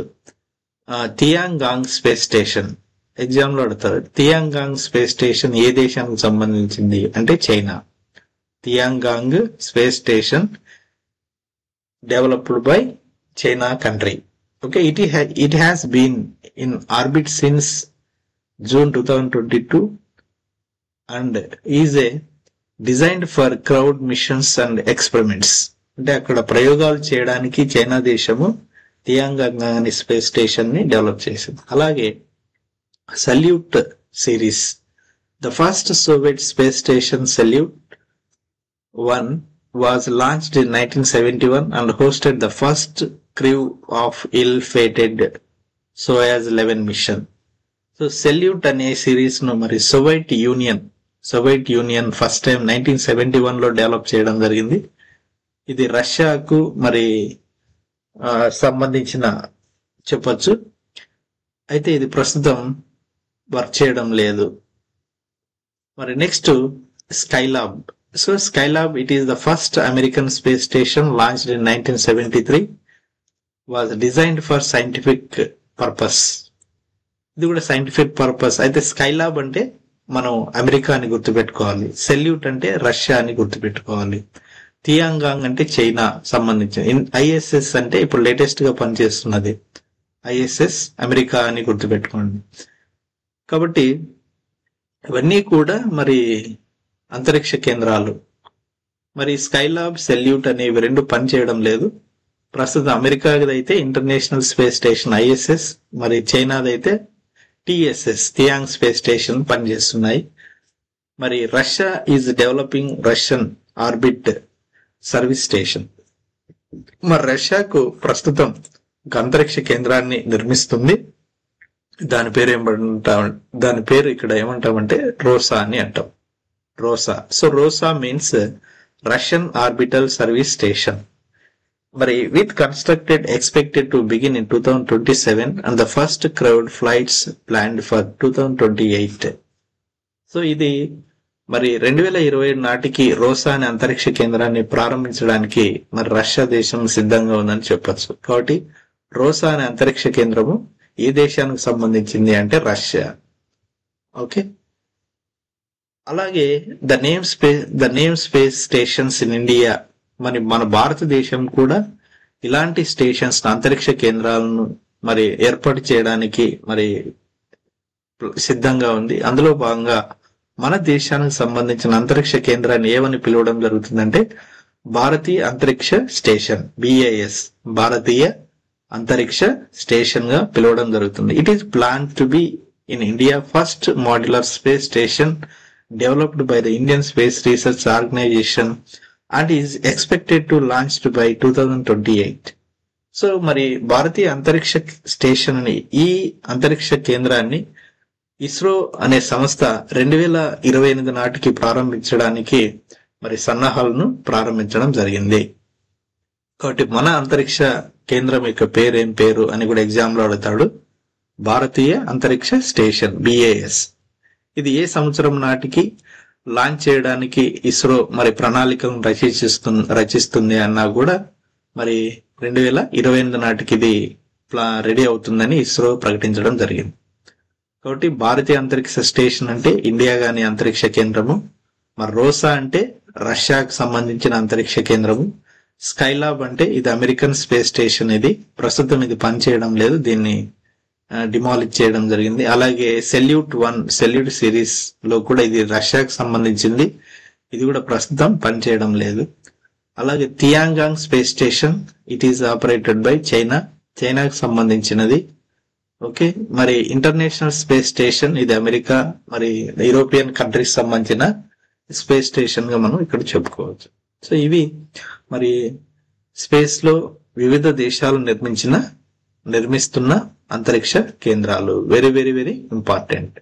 Tiangong space station. Exam లో అడుగుతారు, టియాంగాంగ్ స్పేస్ స్టేషన్ ఏ దేశానికి సంబంధించింది అంటే China. Tiangong space station developed by China country. Okay, it has been in orbit since June 2022 and is designed for crowd missions and experiments. అంటే అక్కడ ప్రయోగాలు చేయడానికి China దేశము టియాంగాంగ్ అనే స్పేస్ స్టేషన్ ని డెవలప్ చేసింది. అలాగే salute series, the first Soviet space station salute 1 was launched in 1971 and hosted the first crew of ill-fated Soyuz 11 mission. So salute అనే సిరీస్ ను మరి సోవియట్ యూనియన్ ఫస్ట్ టైం 1971 లో develop చేయడం జరిగింది. ఇది రష్యాకు మరి సంబంధించిన చెప్పొచ్చు. అయితే ఇది ప్రస్తుతం వర్క్ చేయడం లేదు. మరి next Skylab. So Skylab, it is the first American space station launched in 1973, was designed for scientific purpose. ఇది కూడా సైంటిఫిక్ పర్పస్. అయితే స్కైలాబ్ అంటే మనం అమెరికా అని గుర్తుపెట్టుకోవాలి, సెల్యూట్ అంటే రష్యా అని గుర్తుపెట్టుకోవాలి, టియాంగాంగ్ అంటే చైనా సంబంధించిన, ISS అంటే ఇప్పుడు లేటెస్ట్ గా పనిచేస్తున్నది ISS అమెరికా అని గుర్తుపెట్టుకోండి. కాబట్టి ఇవన్నీ కూడా మరి అంతరిక్ష కేంద్రాలు. మరి స్కైలాబ్, సెల్యూట్ అనేవి రెండు పనిచేయడం లేదు. ప్రస్తుతం అమెరికాదైతే ఇంటర్నేషనల్ స్పేస్ స్టేషన్ ISS, మరి చైనాదైతే TSS టియాంగ్ స్పేస్ స్టేషన్ పనిచేస్తున్నాయి. మరి Russia is developing Russian orbit service station. మరి రష్యాకు ప్రస్తుతం ఒక అంతరిక్ష కేంద్రాన్ని నిర్మిస్తుంది. దాని పేరు ఇక్కడ ఏమంటామంటే రోసా అని అంటాం. ROSS. So ROSS means Russian orbital service station. మరి with constructed expected to begin in 2027 and the first crewed flights planned for 2028. So ఇది మరి 2027 నాటికి రోసా అనే అంతరిక్ష కేంద్రాన్ని ప్రారంభించడానికి మరి రష్యా దేశం సిద్ధంగా ఉందని చెప్పొచ్చు. కాబట్టి రోసా అనే అంతరిక్ష కేంద్రము ఏ దేశానికి సంబంధించింది అంటే రష్యా. ఓకే, అలాగే the name space stations in India. మరి మన భారతదేశం కూడా ఇలాంటి స్టేషన్స్ అంతరిక్ష కేంద్రాలను మరి ఏర్పాటు చేయడానికి మరి సిద్ధంగా ఉంది. అందులో భాగంగా మన దేశానికి సంబంధించిన అంతరిక్ష కేంద్రాన్ని ఏమని పిలవడం జరుగుతుందంటే భారతీయ అంతరిక్ష స్టేషన్, BIS, భారతీయ అంతరిక్ష స్టేషన్ గా పిలవడం జరుగుతుంది. It is plan to be in India first modular space station developed by the Indian space research organisation and is expected to launched by 2028. So మరి భారతీయ అంతరిక్ష స్టేషన్ అని, ఈ అంతరిక్ష కేంద్రాన్ని ఇస్రో అనే సంస్థ 2028 నాటికి ప్రారంభించడానికి మరి సన్నాహాలను ప్రారంభించడం జరిగింది. కాబట్టి మన అంతరిక్ష కేంద్రం యొక్క పేరు ఏం పేరు అని కూడా ఎగ్జామ్ లో అడుగుతాడు. భారతీయ అంతరిక్ష స్టేషన్ BAS. ఇది ఏ సంవత్సరం నాటికి లాంచ్ చేయడానికి ఇస్రో మరి ప్రణాళికను రచిస్తుంది అన్నా కూడా మరి 2028 నాటికి ఇది రెడీ అవుతుందని ఇస్రో ప్రకటించడం జరిగింది. కాబట్టి భారతీయ అంతరిక్ష స్టేషన్ అంటే ఇండియా గాని అంతరిక్ష కేంద్రము, మరి రోసా అంటే రష్యాకు సంబంధించిన అంతరిక్ష కేంద్రము, స్కైలాబ్ అంటే ఇది అమెరికన్ స్పేస్ స్టేషన్. ఇది ప్రస్తుతం ఇది పనిచేయడం లేదు, దీన్ని డిమాలిష్ చేయడం జరిగింది. అలాగే సెల్యూట్ సిరీస్ లో కూడా ఇది రష్యాకు సంబంధించింది, ఇది కూడా ప్రస్తుతం పనిచేయడం లేదు. అలాగే Tiangong space station, it is operated by చైనాకు సంబంధించినది. ఓకే, మరి ఇంటర్నేషనల్ స్పేస్ స్టేషన్ ఇది అమెరికా మరి యూరోపియన్ కంట్రీస్ సంబంధించిన స్పేస్ స్టేషన్ గా మనం ఇక్కడ చెప్పుకోవచ్చు. సో ఇవి మరి స్పేస్ లో వివిధ దేశాలు నిర్మిస్తున్న అంతరిక్ష కేంద్రాలు. Very very very important.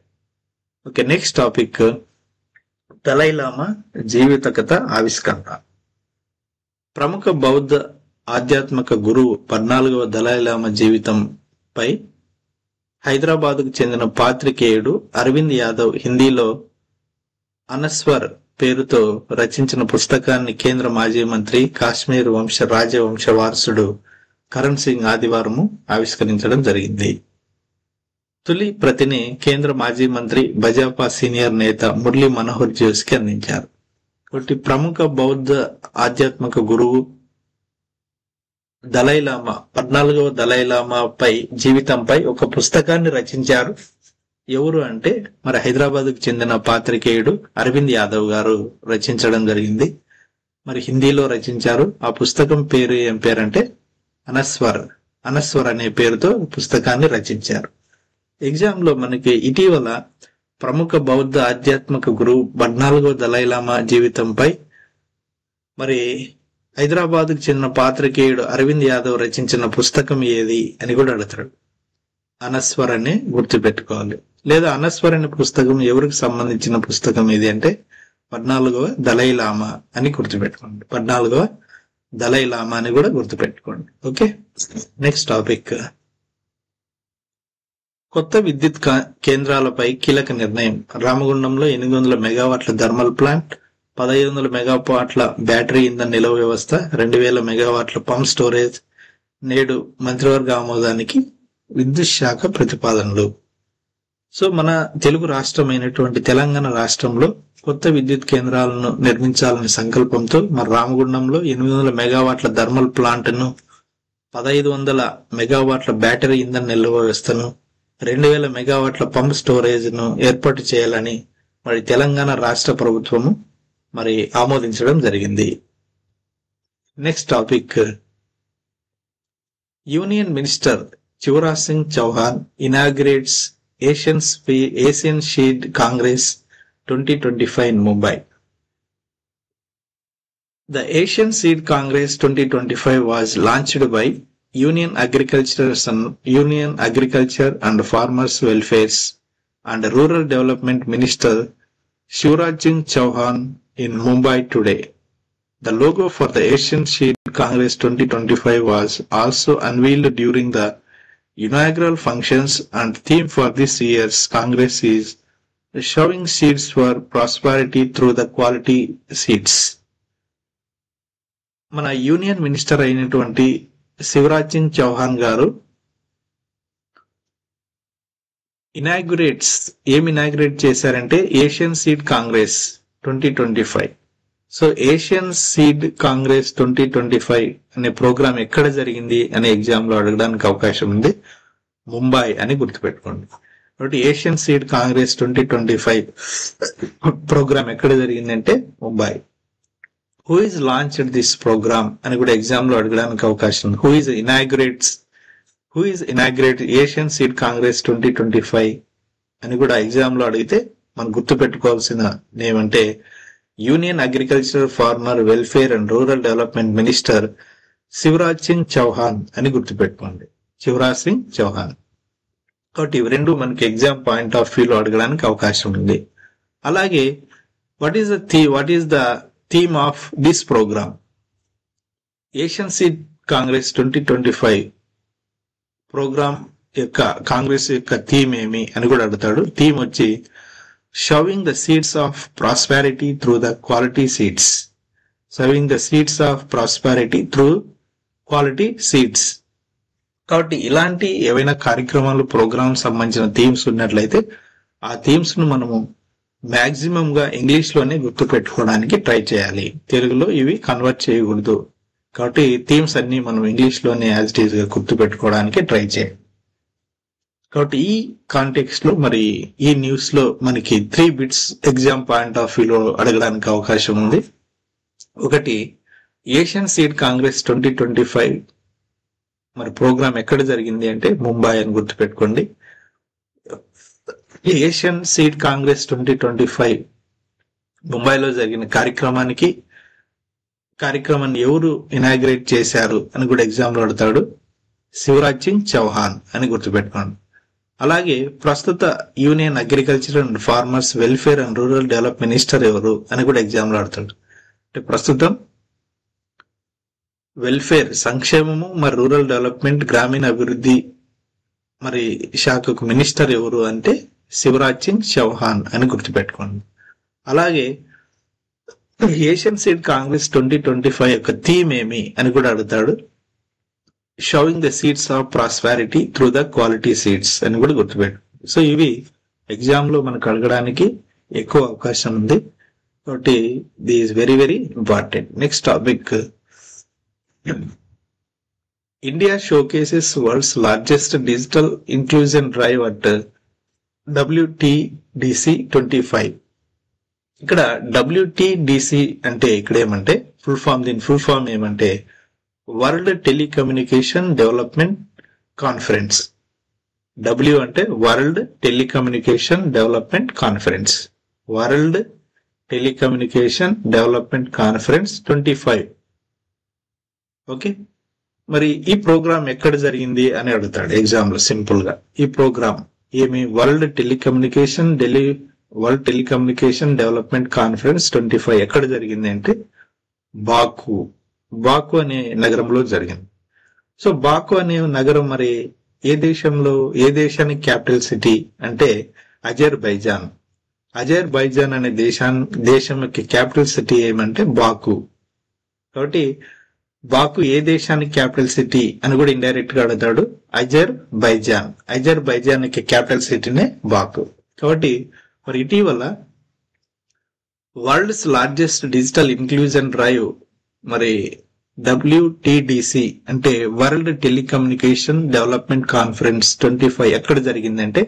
Okay, next topic Dalai Lama జీవిత కథ ఆవిష్కరణ. ప్రముఖ బౌద్ధ ఆధ్యాత్మిక గురువు 14వ దలైలామా జీవితంపై హైదరాబాద్కు చెందిన పాత్రికేయుడు అరవింద్ యాదవ్ హిందీలో అనస్వర్ పేరుతో రచించిన పుస్తకాన్ని కేంద్ర మాజీ మంత్రి, కాశ్మీర్ రాజవంశ వారసుడు కరణ్ సింగ్ ఆదివారం ఆవిష్కరించడం జరిగింది. తొలి ప్రతిని కేంద్ర మాజీ మంత్రి, భాజపా సీనియర్ నేత మురళీ మనోహర్ జోషికి అందించారు. ఒకటి ప్రముఖ బౌద్ధ ఆధ్యాత్మిక గురువు దలైలామా 14వ దలైలామా జీవితంపై ఒక పుస్తకాన్ని రచించారు. ఎవరు అంటే మరి హైదరాబాద్కు చెందిన పాత్రికేయుడు అరవింద్ యాదవ్ గారు రచించడం జరిగింది. మరి హిందీలో రచించారు. ఆ పుస్తకం పేరు ఏం పేరంటే అనస్వర్ అనే పేరుతో పుస్తకాన్ని రచించారు. ఎగ్జామ్ లో మనకి ఇటీవల ప్రముఖ బౌద్ధ ఆధ్యాత్మిక గురువు 14వ దలైలామా జీవితంపై మరి హైదరాబాద్కు చెందిన పాత్రికేయుడు అరవింద్ యాదవ్ రచించిన పుస్తకం ఏది అని కూడా అడుగుతాడు. అనస్వర్ అని గుర్తుపెట్టుకోవాలి. లేదా అనస్వర్ అనే పుస్తకం ఎవరికి సంబంధించిన పుస్తకం ఏది అంటే 14వ దలైలామా అని గుర్తుపెట్టుకోండి. 14వ దలైలామా అని కూడా గుర్తుపెట్టుకోండి. ఓకే, నెక్స్ట్ టాపిక్ కొత్త విద్యుత్ కేంద్రాలపై కీలక నిర్ణయం. రామగుండంలో 800 మెగావాట్ల థర్మల్ ప్లాంట్, 1500 మెగావాట్ల బ్యాటరీ ఇంధన నిల్వ వ్యవస్థ, 2000 మెగావాట్ల పంప్ స్టోరేజ్ నేడు మంత్రివర్గ ఆమోదానికి విద్యుత్ శాఖ ప్రతిపాదనలు. సో మన తెలుగు రాష్ట్రమైనటువంటి తెలంగాణ రాష్ట్రంలో కొత్త విద్యుత్ కేంద్రాలను నిర్మించాలనే సంకల్పంతో మరి రామగుండంలో 800 మెగావాట్ల థర్మల్ ప్లాంట్ ను, 1500 మెగావాట్ల బ్యాటరీ ఇంధన నిల్వ వ్యవస్థను, 2000 మెగావాట్ల పంప్ స్టోరేజ్ ను ఏర్పాటు చేయాలని మరి తెలంగాణ రాష్ట్ర ప్రభుత్వము మరి ఆమోదించడం జరిగింది. Next topic union minister Shivraj Singh Chouhan inaugurates Asian seed congress 2025 in Mumbai. The Asian Seed Congress 2025 was launched by Union Agriculture and Farmers Welfare and Rural Development Minister Shivraj Singh Chauhan in Mumbai today. The logo for the Asian Seed Congress 2025 was also unveiled during the inaugural functions, and theme for this year's Congress is showing seeds for prosperity through the quality seeds. మన union minister అయినటువంటి శివరాజ్ సింగ్ చౌహాన్ గారు inaugurate చేశారంటే Asian seed congress 2025. So Asian seed congress 2025 అనే programme ఎక్కడ జరిగింది అనే exam లో అడగడానికి అవకాశం ఉంది. ముంబై అని గుర్తుపెట్టుకోండి. కాబట్టి ఏషియన్ సీడ్ కాంగ్రెస్ 2025 ప్రోగ్రామ్ ఎక్కడ జరిగిందంటే Mumbai. Who is launched this programme అని కూడా ఎగ్జామ్ లో అడగడానికి అవకాశం ఉంది. Who is inaugurate Asian seed congress 2025 అని కూడా ఎగ్జామ్ లో అడిగితే మనం గుర్తుపెట్టుకోవాల్సిన నేమ్ అంటే union agriculture farmer welfare and rural development minister Shivraj Singh Chouhan అని గుర్తుపెట్టుకోండి. శివరాజ్ సింగ్ చౌహాన్. కాబట్టి ఇవి రెండు మనకి ఎగ్జామ్ పాయింట్ ఆఫ్ వ్యూ లో అడగడానికి అవకాశం ఉంది. అలాగే what is the theme of this programme? Asian seed congress 2025 programme యొక్క కాంగ్రెస్ యొక్క థీమ్ ఏమి అని కూడా అడుగుతాడు. థీమ్ వచ్చి sowing the seeds of prosperity through the quality seeds. Sowing the seeds of prosperity through quality seeds. కాబట్టి ఇలాంటి ఏవైనా కార్యక్రమాలు, ప్రోగ్రామ్ సంబంధించిన థీమ్స్ ఉన్నట్లయితే ఆ థీమ్స్ ను మనము మాక్సిమం గా ఇంగ్లీష్ లోనే గుర్తు పెట్టుకోవడానికి ట్రై చేయాలి. తెలుగులో ఇవి కన్వర్ట్ చేయకూడదు. కాబట్టి థీమ్స్ అన్ని మనం ఇంగ్లీష్ లోనే యాజ్ ఇట్ ఈస్ గా గుర్తు పెట్టుకోవడానికి ట్రై చేయాలి. కాబట్టి ఈ కాంటెక్స్ట్ లో మరి ఈ న్యూస్ లో మనకి 3 బిట్స్ ఎగ్జామ్ పాయింట్ ఆఫ్ వ్యూలో అడగడానికి అవకాశం ఉంది. ఒకటి, ఏషియన్ సీడ్ కాంగ్రెస్ 2025 మరి ప్రోగ్రామ్ ఎక్కడ జరిగింది అంటే ముంబై అని గుర్తుపెట్టుకోండి. ఏషియన్ సీడ్ కాంగ్రెస్ 2025 ముంబైలో జరిగిన కార్యక్రమాన్ని ఎవరు ఇనాగ్రేట్ చేశారు అని కూడా ఎగ్జామ్ లో అడుగుతాడు. శివరాజ్ సింగ్ చౌహాన్ అని గుర్తుపెట్టుకోండి. అలాగే ప్రస్తుత union agriculture and farmers welfare and rural develop minister ఎవరు అని కూడా ఎగ్జామ్ లో అడుగుతాడు. అంటే ప్రస్తుతం వెల్ఫేర్, సంక్షేమము మరి రూరల్ డెవలప్మెంట్, గ్రామీణ అభివృద్ధి మరి శాఖకు మినిస్టర్ ఎవరు అంటే శివరాజ్ సింగ్ చౌహాన్ అని గుర్తుపెట్టుకోండి. అలాగే ఏషియన్ సీడ్ కాంగ్రెస్ 2025 యొక్క థీమ్ ఏమి అని కూడా అడుగుతాడు. Showing the seeds of prosperity through the quality seeds అని కూడా గుర్తుపెట్టు. సో ఇవి ఎగ్జామ్ లో మనకు అడగడానికి ఎక్కువ అవకాశం ఉంది. కాబట్టి the is very very important. Next topic, India showcases world's largest digital inclusion drive at WTDC 25. ఇక్కడ WTDC అంటే ఇక్కడ ఏమంటే దీని ఫుల్ ఫామ్ ఏమంటే world telecommunication development conference. W అంటే world telecommunication development conference. World telecommunication development conference 25. Okay, మరి ఈ programme ఎక్కడ జరిగింది అని అడుగుతాడు ఎగ్జామ్ లో. సింపుల్ గా ఈ ప్రోగ్రామ్ ఏమి, వరల్డ్ టెలికమ్యూనికేషన్ డెవలప్మెంట్ కాన్ఫరెన్స్ 25 ఎక్కడ జరిగింది అంటే బాకు అనే నగరంలో జరిగింది. సో బాకు అనే నగరం మరి ఏ దేశానికి క్యాపిటల్ సిటీ అంటే అజర్బైజాన్ అనే దేశం యొక్క క్యాపిటల్ సిటీ ఏమంటే బాకు. కాబట్టి బాకు ఏ దేశానికి క్యాపిటల్ సిటీ అని కూడా ఇండైరెక్ట్ గా అడుగుతాడు. అజర్బైజాన్ యొక్క క్యాపిటల్ సిటీనే బాకు. కాబట్టి మరి ఇటీవల world's largest digital inclusion drive మరి WTDC అంటే వరల్డ్ టెలికమ్యూనికేషన్ డెవలప్మెంట్ కాన్ఫరెన్స్ 25 ఎక్కడ జరిగిందంటే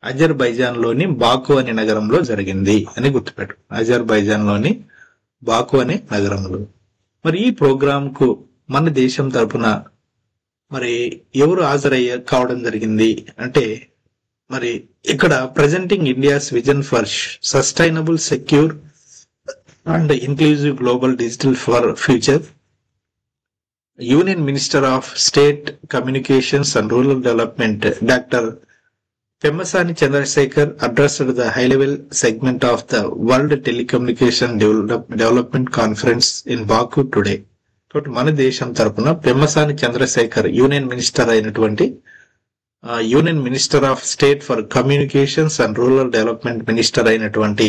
అజర్బైజాన్ లోని బాకు అనే నగరంలో జరిగింది అని గుర్తుపెట్టు. అజర్బైజాన్ లోని బాకు అనే నగరంలో. మరి ఈ ప్రోగ్రామ్ కు మన దేశం తరపున మరి ఎవరు కావడం జరిగింది అంటే మరి ఇక్కడ presenting India's vision for sustainable, secure and inclusive global digital for future, union minister of state communications and rural development doctor Pemmasani Chandrasekhar addressed the high level segment of the world telecommunication development conference in Baku today. కాబట్టి మన దేశం తరపున Pemmasani Chandrasekhar union minister of state for communications and rural development minister అయినటువంటి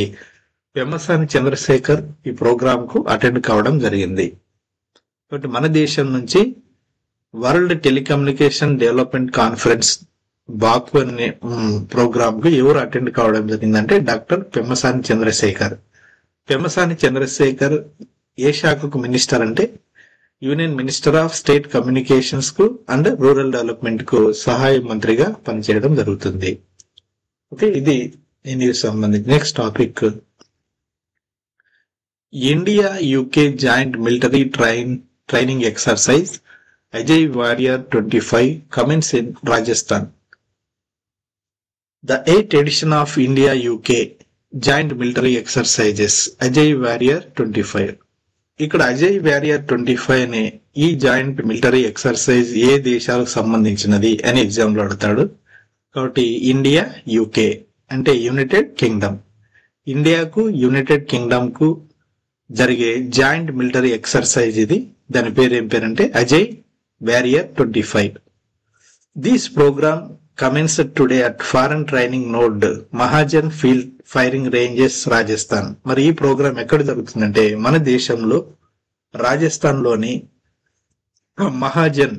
పెమ్మసాని చంద్రశేఖర్ ఈ programme కు attend కావడం జరిగింది. కాబట్టి మన దేశం నుంచి వరల్డ్ టెలికమ్యూనికేషన్ డెవలప్మెంట్ కాన్ఫరెన్స్ బాకు అనే ప్రోగ్రామ్ కు ఎవరు అటెండ్ కావడం జరిగిందంటే డాక్టర్ పెమ్మసాని చంద్రశేఖర్ ఏ శాఖకు మినిస్టర్ అంటే union minister of state communications కు అండ్ రూరల్ డెవలప్మెంట్ కు సహాయ మంత్రిగా పనిచేయడం జరుగుతుంది. ఓకే, ఇది దీనికి సంబంధించి. Next topic, India UK joint military training exercise Ajay warrior 25 commenced in Rajasthan. The 8th edition of India UK Joint Military Exercises Ajay Warrior 25. ఇక్కడ అజయ్ వారియర్ 25 అనే ఈ జాయింట్ మిలిటరీ ఎక్సర్సైజ్ ఏ దేశాలకు సంబంధించినది అని ఎగ్జామ్ లో అడుగుతాడు. కాబట్టి ఇండియా UK అంటే యునైటెడ్ కింగ్డమ్. ఇండియాకు యునైటెడ్ కింగ్డమ్ కు జరిగే జాయింట్ మిలిటరీ ఎక్సర్సైజ్ ఇది. దాని పేరు ఏం పేరంటే Ajay warrior 25. This program commenced today at foreign training node Mahajan field firing ranges Rajasthan. మరి ఈ ప్రోగ్రాం ఎక్కడ జరుగుతుందంటే మన దేశంలో రాజస్థాన్ లోని మహాజన్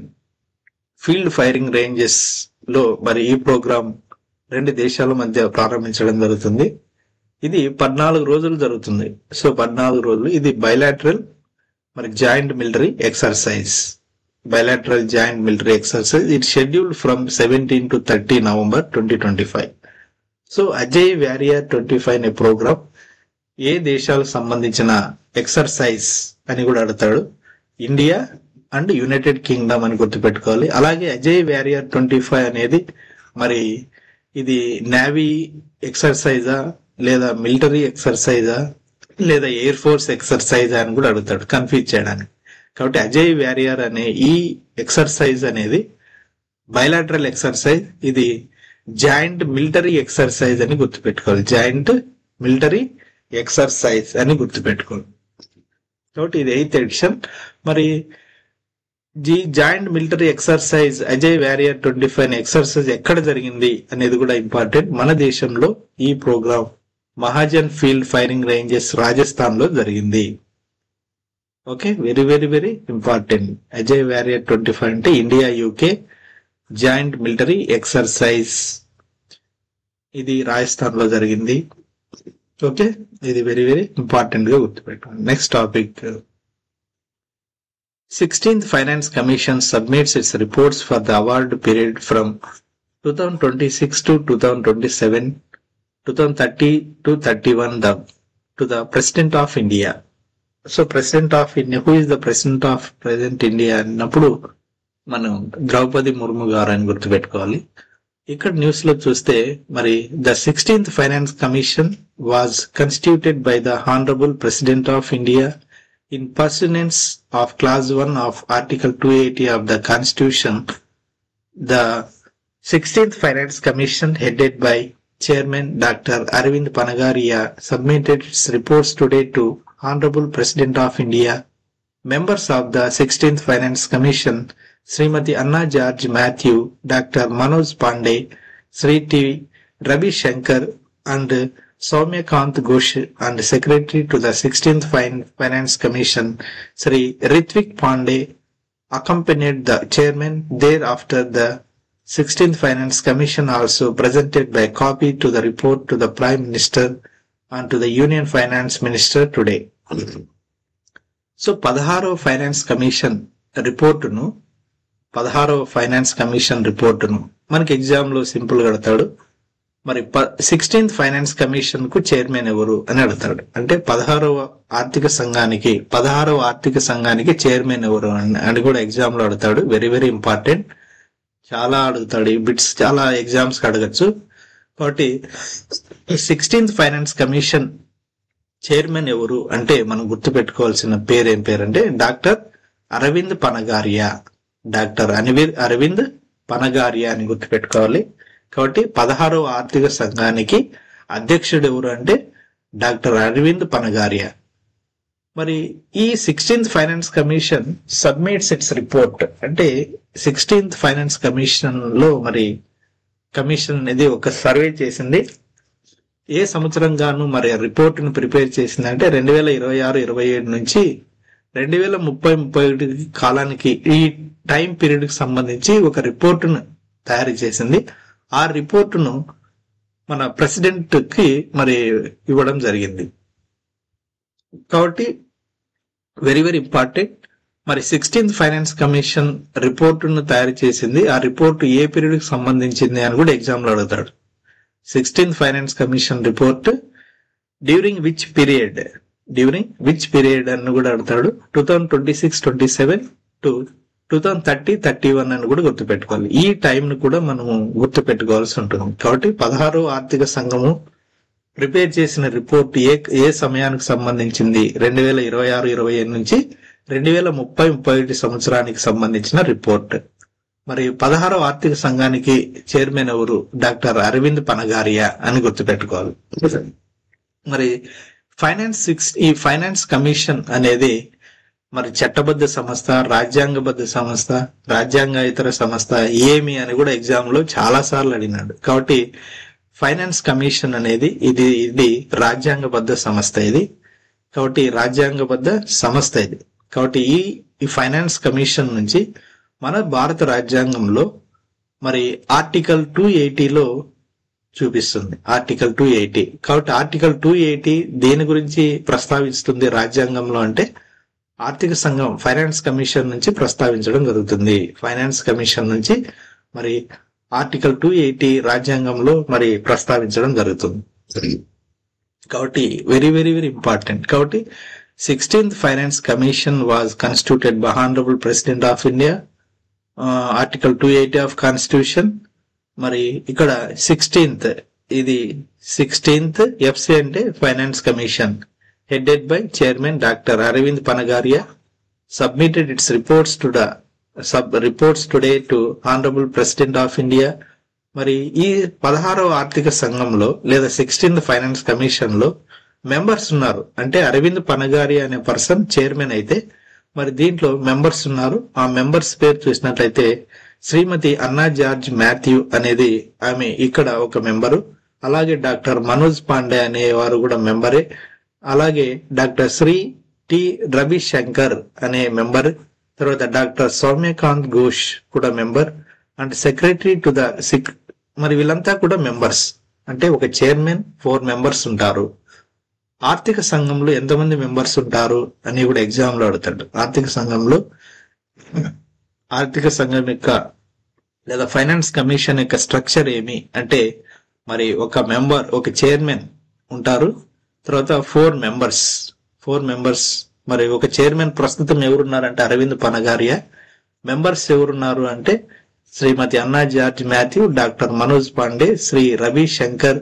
ఫీల్డ్ ఫైరింగ్ రేంజెస్ లో మరి ఈ ప్రోగ్రాం రెండు దేశాల మధ్య ప్రారంభించడం జరుగుతుంది. ఇది 14 రోజులు జరుగుతుంది. సో 14 రోజులు ఇది బైలాటరల్ మరి joint military exercise. Bilateral joint military exercise it scheduled from 17 to 30 November 2025. So Ajay warrior 25 అనే ప్రోగ్రామ్ ఏ దేశాలకు సంబంధించిన ఎక్సర్సైజ్ అని కూడా అడుగుతాడు. ఇండియా అండ్ యునైటెడ్ కింగ్డమ్ అని గుర్తుపెట్టుకోవాలి. అలాగే అజయ్ వారియర్ 25 అనేది మరి ఇది నేవీ ఎక్సర్సైజా లేదా మిలిటరీ ఎక్సర్సైజా లేదా ఎయిర్ ఫోర్స్ ఎక్సర్సైజ్ అని కూడా అడుగుతాడు కన్ఫ్యూజ్ చేయడానికి. కాబట్టి అజయ్ వారియర్ అనే ఈ ఎక్సర్సైజ్ అనేది బైలాటరల్ ఎక్సర్సైజ్, ఇది జాయింట్ మిలిటరీ ఎక్సర్సైజ్ అని గుర్తుపెట్టుకోవాలి. జాయింట్ మిలిటరీ ఎక్సర్సైజ్ అని గుర్తుపెట్టుకోవాలి. కాబట్టి ఇది 8th ఎడిషన్. మరి joint military exercise Ajay warrior 25 exercise ఎక్కడ జరిగింది అనేది కూడా ఇంపార్టెంట్. మన దేశంలో ఈ program Mahajan field firing ranges Rajasthan లో జరిగింది. Okay, very very very important. Ajay warrior 25 అంటే India UK joint military exercise, ఇది రాజస్థాన్ లో జరిగింది. ఓకే, ఇది వెరీ వెరీ ఇంపార్టెంట్ గా గుర్తుపెట్టుకోండి. Next topic, 16th Finance Commission submits its reports for the award period from 2026 to 2027, 2030 to 31 to the President of India. So President of India, who is the President of present India అన్నప్పుడు మనం ద్రౌపది ముర్ము గారు అని గుర్తుపెట్టుకోవాలి. ఇక్కడ news లో చూస్తే మరి the 16th Finance Commission was constituted by the Honorable President of India in pursuance of Clause 1 of Article 280 of the Constitution. The 16th Finance Commission, headed by Chairman Dr. Arvind Panagaria, submitted its reports today to Honorable President of India. Members of the 16th Finance Commission, Srimati Anna George Matthew, Dr. Manoj Pandey, Sri T. Ravi Shankar and Soumya Kant Ghosh, and Secretary to the 16th Finance Commission, Sri Ritvik Pandey, accompanied the Chairman. Thereafter, the 16th Finance Commission also presented by copy to the report to the Prime Minister and to the Union Finance Minister today. So, 16వ Finance Commission రిపోర్టును 16వ Finance Commission రిపోర్టును మనకి exam లో simple గా అడతాడు. మరి 16th Finance Commission కు chairman ఎవరు అని అడుగుతాడు. అంటే 16వ ఆర్థిక సంఘానికి చైర్మన్ ఎవరు అని కూడా ఎగ్జామ్ లో అడుగుతాడు. వెరీ వెరీ ఇంపార్టెంట్, చాలా అడుగుతాడు. ఈ బిట్స్ చాలా ఎగ్జామ్స్ కి అడగచ్చు. కాబట్టి 16th Finance Commission చైర్మన్ ఎవరు అంటే మనం గుర్తుపెట్టుకోవాల్సిన పేరు ఏం పేరంటే డాక్టర్ అరవింద్ పనగారియా. డాక్టర్ అరవింద్ పనగారియా అని గుర్తుపెట్టుకోవాలి. కాబట్టి 16వ ఆర్థిక సంఘానికి అధ్యక్షుడు ఎవరు అంటే డాక్టర్ అరవింద్ పనగారియా. మరి ఈ 16th Finance Commission submits it's report అంటే 16th Finance Commission లో మరి కమిషన్ అనేది ఒక సర్వే చేసింది. ఏ సంవత్సరం గాను మరి రిపోర్ట్ ను ప్రిపేర్ చేసింది అంటే 2026-27 నుంచి 2030-31 కాలానికి ఈ టైం పీరియడ్ కి సంబంధించి ఒక రిపోర్టును తయారు చేసింది. ఆ రిపోర్టును మన ప్రెసిడెంట్ కి మరి ఇవ్వడం జరిగింది. కాబట్టి వెరీ వెరీ ఇంపార్టెంట్. మరి 16th Finance Commission రిపోర్టును తయారు చేసింది. ఆ రిపోర్టు ఏ పీరియడ్ కి సంబంధించింది అని కూడా ఎగ్జామ్ లో అడుగుతాడు. 16th Finance Commission report during which period అని కూడా అడుగుతాడు. 2026-27 టు 2030-31 అని కూడా గుర్తుపెట్టుకోవాలి. ఈ టైం ను కూడా మనము గుర్తుపెట్టుకోవాల్సి ఉంటుంది. కాబట్టి 16వ ఆర్థిక సంఘము ప్రిపేర్ చేసిన రిపోర్ట్ ఏ సమయానికి సంబంధించింది 2026-27 నుంచి 2030-31 సంవత్సరానికి సంబంధించిన రిపోర్ట్. మరి 16వ ఆర్థిక సంఘానికి చైర్మన్ ఎవరు? డాక్టర్ అరవింద్ పనగారియా అని గుర్తుపెట్టుకోవాలి. మరి ఈ ఫైనాన్స్ కమిషన్ అనేది మరి చట్టబద్ధ సంస్థ, రాజ్యాంగబద్ధ సంస్థ, రాజ్యాంగేతర సంస్థ ఏమి అని కూడా ఎగ్జామ్ లో చాలా సార్లు అడిగినాడు. కాబట్టి ఫైనాన్స్ కమిషన్ అనేది ఇది రాజ్యాంగబద్ధ సంస్థ ఇది. కాబట్టి రాజ్యాంగబద్ధ సంస్థ ఇది. కాబట్టి ఈ ఫైనాన్స్ కమిషన్ నుంచి మన భారత రాజ్యాంగంలో మరి ఆర్టికల్ 280లో చూపిస్తుంది. ఆర్టికల్ 280. కాబట్టి ఆర్టికల్ 280 దేని గురించి ప్రస్తావిస్తుంది రాజ్యాంగంలో అంటే ఆర్థిక సంఘం ఫైనాన్స్ కమిషన్ నుంచి ప్రస్తావించడం జరుగుతుంది. ఫైనాన్స్ కమిషన్ నుంచి మరి ఆర్టికల్ 280 రాజ్యాంగంలో మరి ప్రస్తావించడం జరుగుతుంది. కాబట్టి వెరీ వెరీ వెరీ ఇంపార్టెంట్. కాబట్టి 16th finance commission was constituted by honourable president of India, article 280 of constitution. మరి ఇక్కడ 16th ఎఫ్సి అంటే finance commission headed by Chairman Dr. Aravind Panagaria, submitted its reports today to Honorable President of India. మరి ఈ 16వ ఆర్థిక సంఘంలో లేదా 16th finance commission లో members ఉన్నారు. అంటే అరవింద్ పనగారి అనే పర్సన్ చైర్మన్ అయితే మరి దీంట్లో మెంబర్స్ ఉన్నారు. ఆ మెంబర్స్ పేరు చూసినట్లయితే శ్రీమతి అన్నా జార్జ్ మాథ్యూ అనేది ఆమె ఇక్కడ ఒక మెంబరు. అలాగే డాక్టర్ మనోజ్ పాండే అనేవారు కూడా మెంబరే. అలాగే డాక్టర్ శ్రీ టి రవిశంకర్ అనే మెంబర్, తర్వాత డాక్టర్ సౌమ్యకాంత్ ఘోష్ కూడా member, and secretary to the మరి వీళ్ళంతా కూడా మెంబర్స్. అంటే ఒక చైర్మన్ 4 మెంబర్స్ ఉంటారు. ఆర్థిక సంఘంలో ఎంతమంది మెంబర్స్ ఉంటారు అని కూడా ఎగ్జామ్ లో అడుగుతాడు. ఆర్థిక సంఘం యొక్క లేదా ఫైనాన్స్ కమిషన్ యొక్క స్ట్రక్చర్ ఏమి అంటే మరి ఒక చైర్మన్ ఉంటారు. తర్వాత 4 మెంబర్స్. మరి ఒక చైర్మన్ ప్రస్తుతం ఎవరున్నారంటే అరవింద్ పనగారియా. మెంబర్స్ ఎవరున్నారు అంటే శ్రీమతి అన్నా జార్జ్ మాథ్యూ, డాక్టర్ మనోజ్ పాండే, శ్రీ రవి శంకర్,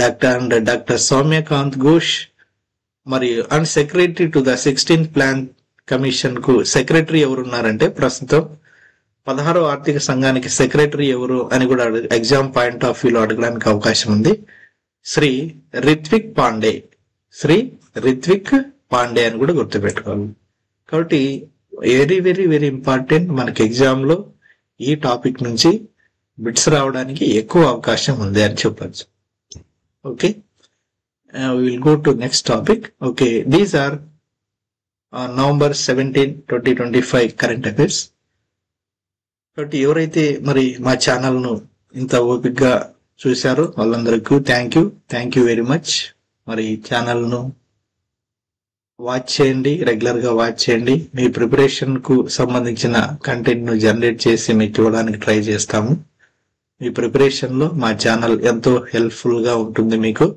డాక్టర్ సౌమ్యకాంత్ ఘోష్. మరి and secretary to the 16th plan commission కు సెక్రటరీ ఎవరున్నారంటే ప్రస్తుతం 16వ ఆర్థిక సంఘానికి సెక్రటరీ ఎవరు అని కూడా ఎగ్జామ్ పాయింట్ ఆఫ్ వ్యూలో అడగడానికి అవకాశం ఉంది. శ్రీ రిత్విక్ పాండే అని కూడా గుర్తుపెట్టుకోవాలి. కాబట్టి వెరీ వెరీ వెరీ ఇంపార్టెంట్. మనకి ఎగ్జామ్ లో ఈ టాపిక్ నుంచి బిట్స్ రావడానికి ఎక్కువ అవకాశం ఉంది అని చెప్పచ్చు. Okay, will go to next topic. Okay, these are November 17, 2025 current affairs. కాబట్టి ఎవరైతే మరి మా ఛానల్ ను ఇంత ఓపికగా చూశారో వాళ్ళందరికీ థ్యాంక్ యూ వెరీ మచ్. మరి ఛానల్ ను వాచ్ చేయండి, రెగ్యులర్ గా వాచ్ చేయండి. మీ ప్రిపరేషన్ కు సంబంధించిన కంటెంట్ ను జనరేట్ చేసి మీకు ఇవ్వడానికి ట్రై చేస్తాము. మీ ప్రిపరేషన్ లో మా ఛానల్ ఎంతో హెల్ప్ఫుల్ గా ఉంటుంది మీకు.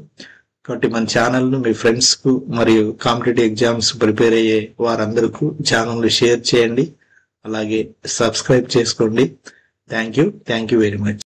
కాబట్టి మన ఛానల్ ను మీ ఫ్రెండ్స్ కు మరియు కాంపిటేటివ్ ఎగ్జామ్స్ ప్రిపేర్ అయ్యే వారందరికీ ఛానల్ ను షేర్ చేయండి. అలాగే సబ్స్క్రైబ్ చేసుకోండి. Thank you very much.